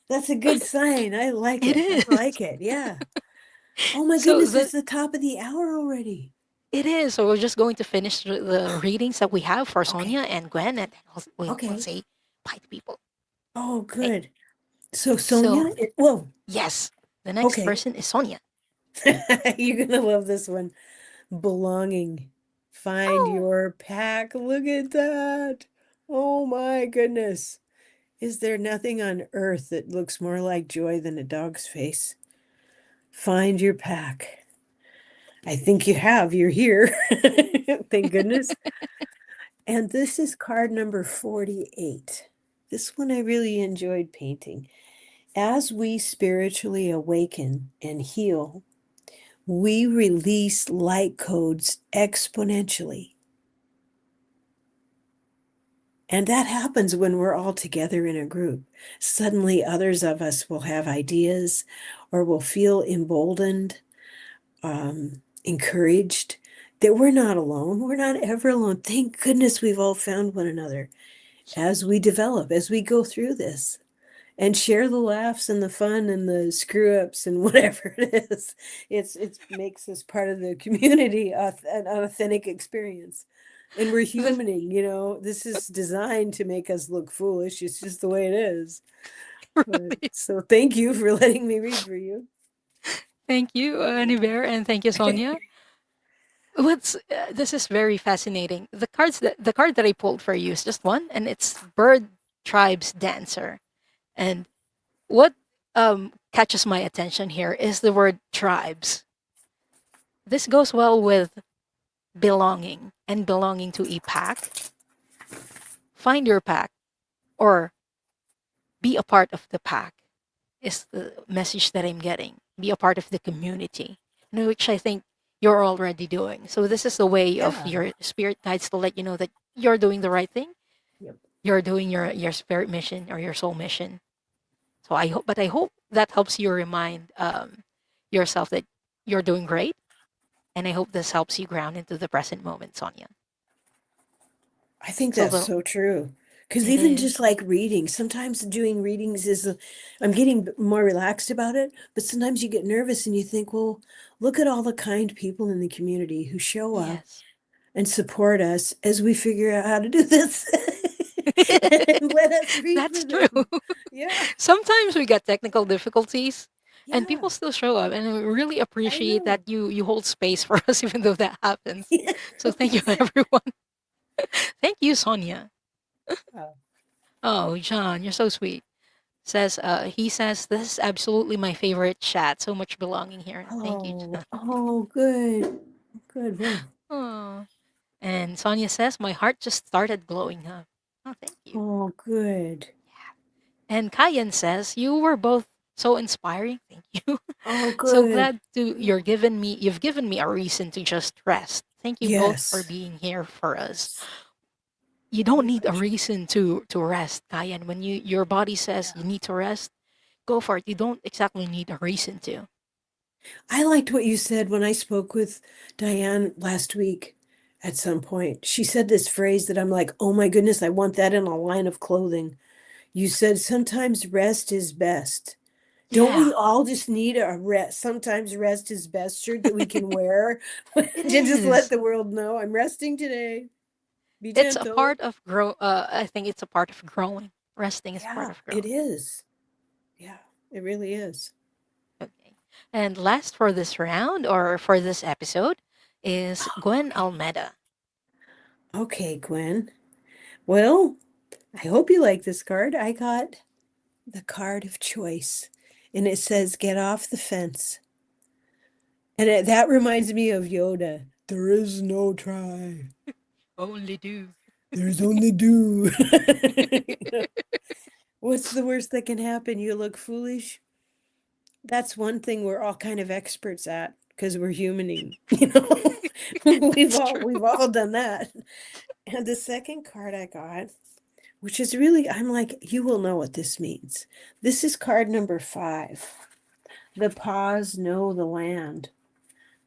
That's a good sign. I like It it. I is. like it. Yeah. Oh my So goodness, the it's the top of the hour already. it is. So we're just going to finish the readings that we have for Sonia Okay. and Gwen, and then we'll Okay. say bye to people. Oh, Okay. good. So So Sonia, whoa. yes, the next Okay. person is Sonia. You're gonna love this one. Belonging. Find Oh, your pack. Look at that. Oh my goodness. Is there nothing on earth that looks more like joy than a dog's face? Find your pack. I think you have. You're here. Thank goodness. And this is card number 48. This one I really enjoyed painting. As we spiritually awaken and heal, we release light codes exponentially. And that happens when we're all together in a group. Suddenly, others of us will have ideas or will feel emboldened, encouraged that we're not alone. We're not ever alone. Thank goodness we've all found one another as we develop, as we go through this and share the laughs and the fun and the screw ups and whatever it is. It makes us part of the community, an authentic experience. And we're this, humaning, this is designed to make us look foolish. It's just the way it is. But really. so thank you for letting me read for you. Thank you, Annie Bear, and thank you, Sonia. What's this is very fascinating. The card that I pulled for you is just one, and it's Bird Tribes Dancer. And what catches my attention here is the word tribes. This goes well with belonging and belonging to a pack. Find your pack or be a part of the pack is the message that I'm getting. Be a part of the community, which I think you're already doing. So this is the way of Yeah. your spirit guides to let you know that you're doing the right thing. Yep. You're doing your spirit mission or your soul mission. So I hope that helps you remind yourself that you're doing great, and I hope this helps you ground into the present moment, Sonia. I think So that's the so true. Because it even is just like reading, sometimes doing readings is, I'm getting more relaxed about it, but sometimes you get nervous and you think, well, look at all the kind people in the community who show up yes, and support us as we figure out how to do this and let us read that's for true. them. Yeah, Sometimes we get technical difficulties, and yeah, people still show up, and we really I appreciate know. that you hold space for us, even though that happens. Yeah, So thank you, everyone. Thank you, Sonia. oh, Oh, John, you're so sweet. He says this is absolutely my favorite chat. So much belonging here. Thank you, John. good, good. Whoa. Oh, and Sonia says my heart just started glowing up. Oh, thank you. Oh, good. And Kayan says you were both so inspiring. Thank you. Oh, So good. glad to you've given me a reason to just rest. Thank you both for Yes. being here for us. Yes. You don't Oh, need a reason to rest, Kayan. When your body says yeah. you need to rest, go for it. You don't exactly need a reason to. I liked what you said when I spoke with Diane last week at some point. She said this phrase that I'm like, oh my goodness, I want that in a line of clothing. You said sometimes rest is best. Don't Yeah, we all just need a rest? Sometimes rest is best shirt that we can wear to it just let is. the world know I'm resting today. Be It's a gentle. part of grow. I think it's a part of growing. Resting is a part Yeah, of it growing. is. Yeah, it really is. Okay. And last for this round or for this episode is Gwen Okay. Almeda. Okay, Gwen. Well, I hope you like this card. I got the card of choice, and it says, "Get off the fence." And that reminds me of Yoda. There is no try. Only do. There's only do. What's the worst that can happen? You look foolish. That's one thing we're all kind of experts at because we're humaning. We've That's all true. we've all done that. And the second card I got, which is really, I'm like, you will know what this means. This is card number 5. The paws know the land.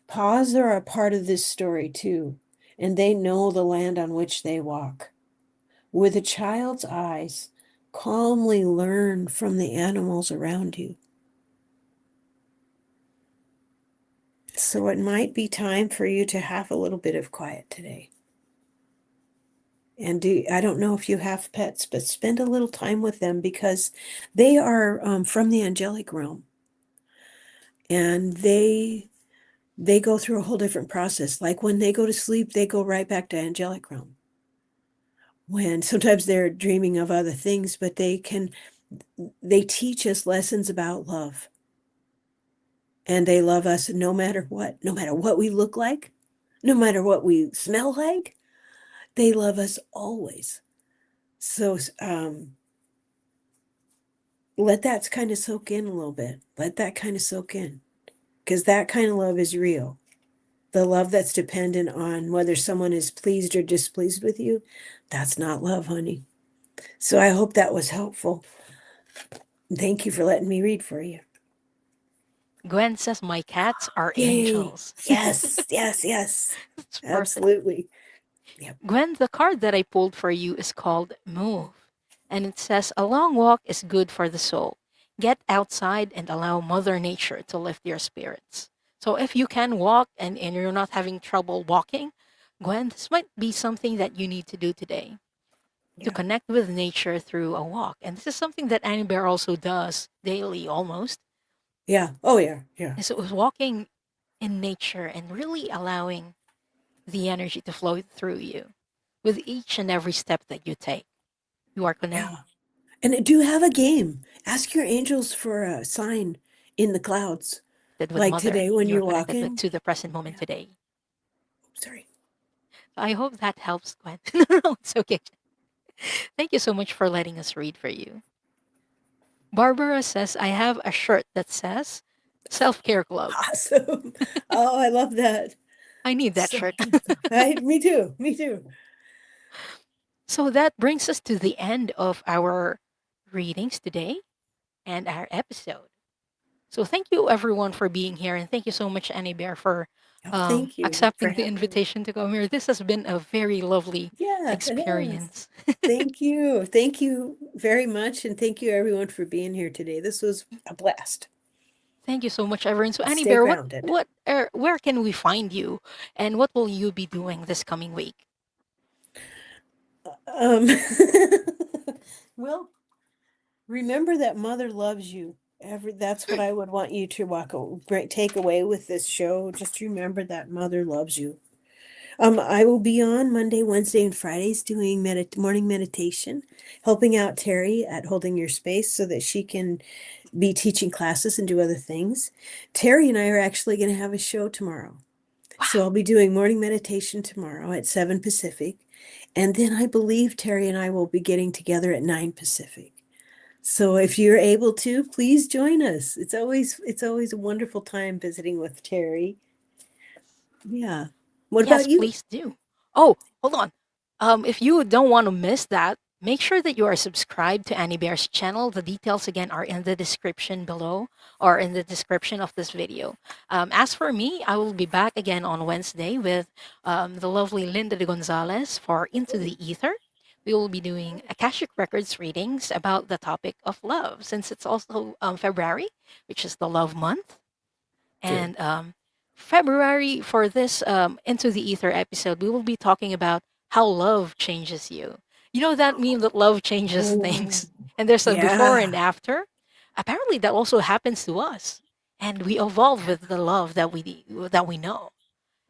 Paws are a part of this story too, and they know the land on which they walk. With a child's eyes, calmly learn from the animals around you. So it might be time for you to have a little bit of quiet today. And I don't know if you have pets, but spend a little time with them because they are from the angelic realm, and they go through a whole different process. Like when they go to sleep, they go right back to angelic realm. When sometimes they're dreaming of other things, but they teach us lessons about love. And they love us no matter what we look like, no matter what we smell like, they love us always. So let that kind of soak in a little bit. Let that kind of soak in, because that kind of love is real. The love that's dependent on whether someone is pleased or displeased with you, that's not love, honey. So I hope that was helpful. Thank you for letting me read for you. Gwen says my cats are Yay. angels. Yes, yes, yes. It's perfect. Absolutely. Yep. Gwen, the card that I pulled for you is called Move. And it says, a long walk is good for the soul. Get outside and allow Mother Nature to lift your spirits. So if you can walk and you're not having trouble walking, Gwen, this might be something that you need to do today to Yeah. connect with nature through a walk. And this is something that Annie Bear also does daily almost. Yeah. Oh, yeah. Yeah. And so it was walking in nature and really allowing the energy to flow through you with each and every step that you take. You are Yeah. connected And do have a game. Ask your angels for a sign in the clouds. with Like Mother. today when You're you're connected with walking. to the present moment Yeah. today. Sorry. I hope that helps, Gwen. No, it's okay. Thank you so much for letting us read for you. Barbara says, I have a shirt that says Self Care Club. Awesome. Oh, I love that. I need that So shirt. me too. Me too. So that brings us to the end of our readings today and our episode. So thank you everyone for being here, and thank you so much, Annie Bear, for Oh, thank you for accepting the having me. invitation to come here. This has been a very lovely Yeah, it has. experience. Thank you. Thank you very much. And thank you everyone for being here today. This was a blast. Thank you so much, everyone. So, Annie Stay Bear, grounded. where can we find you, and what will you be doing this coming week? Um, well, remember that mother loves you. That's what I would want you to take away with this show. Just remember that mother loves you. I will be on Monday, Wednesday, and Fridays doing morning meditation, helping out Terry at Holding Your Space so that she can be teaching classes and do other things. Terry and I are actually going to have a show tomorrow. So Wow. I'll be doing morning meditation tomorrow at 7 Pacific. And then I believe Terry and I will be getting together at 9 Pacific. So if you're able to, please join us. It's always a wonderful time visiting with Terry. Yeah. What Yes, about you? please do. Oh, hold on. If you don't want to miss that, make sure that you are subscribed to Annie Bear's channel. The details again are in the description below or in the description of this video. As for me, I will be back again on Wednesday with the lovely Linda de Gonzalez for Into the Ether. We will be doing Akashic Records readings about the topic of love, since it's also February, which is the love month. True. And February, for this Into the Ether episode, we will be talking about how love changes you. You know that meme that love changes Oh, things, and there's a before and yeah. after? Apparently, that also happens to us. And we evolve with the love that we know.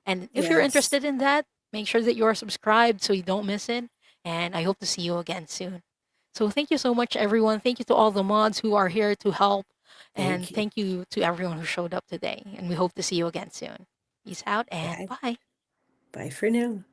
And if you're Yes. interested in that, make sure that you're subscribed so you don't miss it. And I hope to see you again soon. So thank you so much, everyone. Thank you to all the mods who are here to help. And Thank you. thank you to everyone who showed up today. And we hope to see you again soon. Peace out and Bye. bye. Bye for now.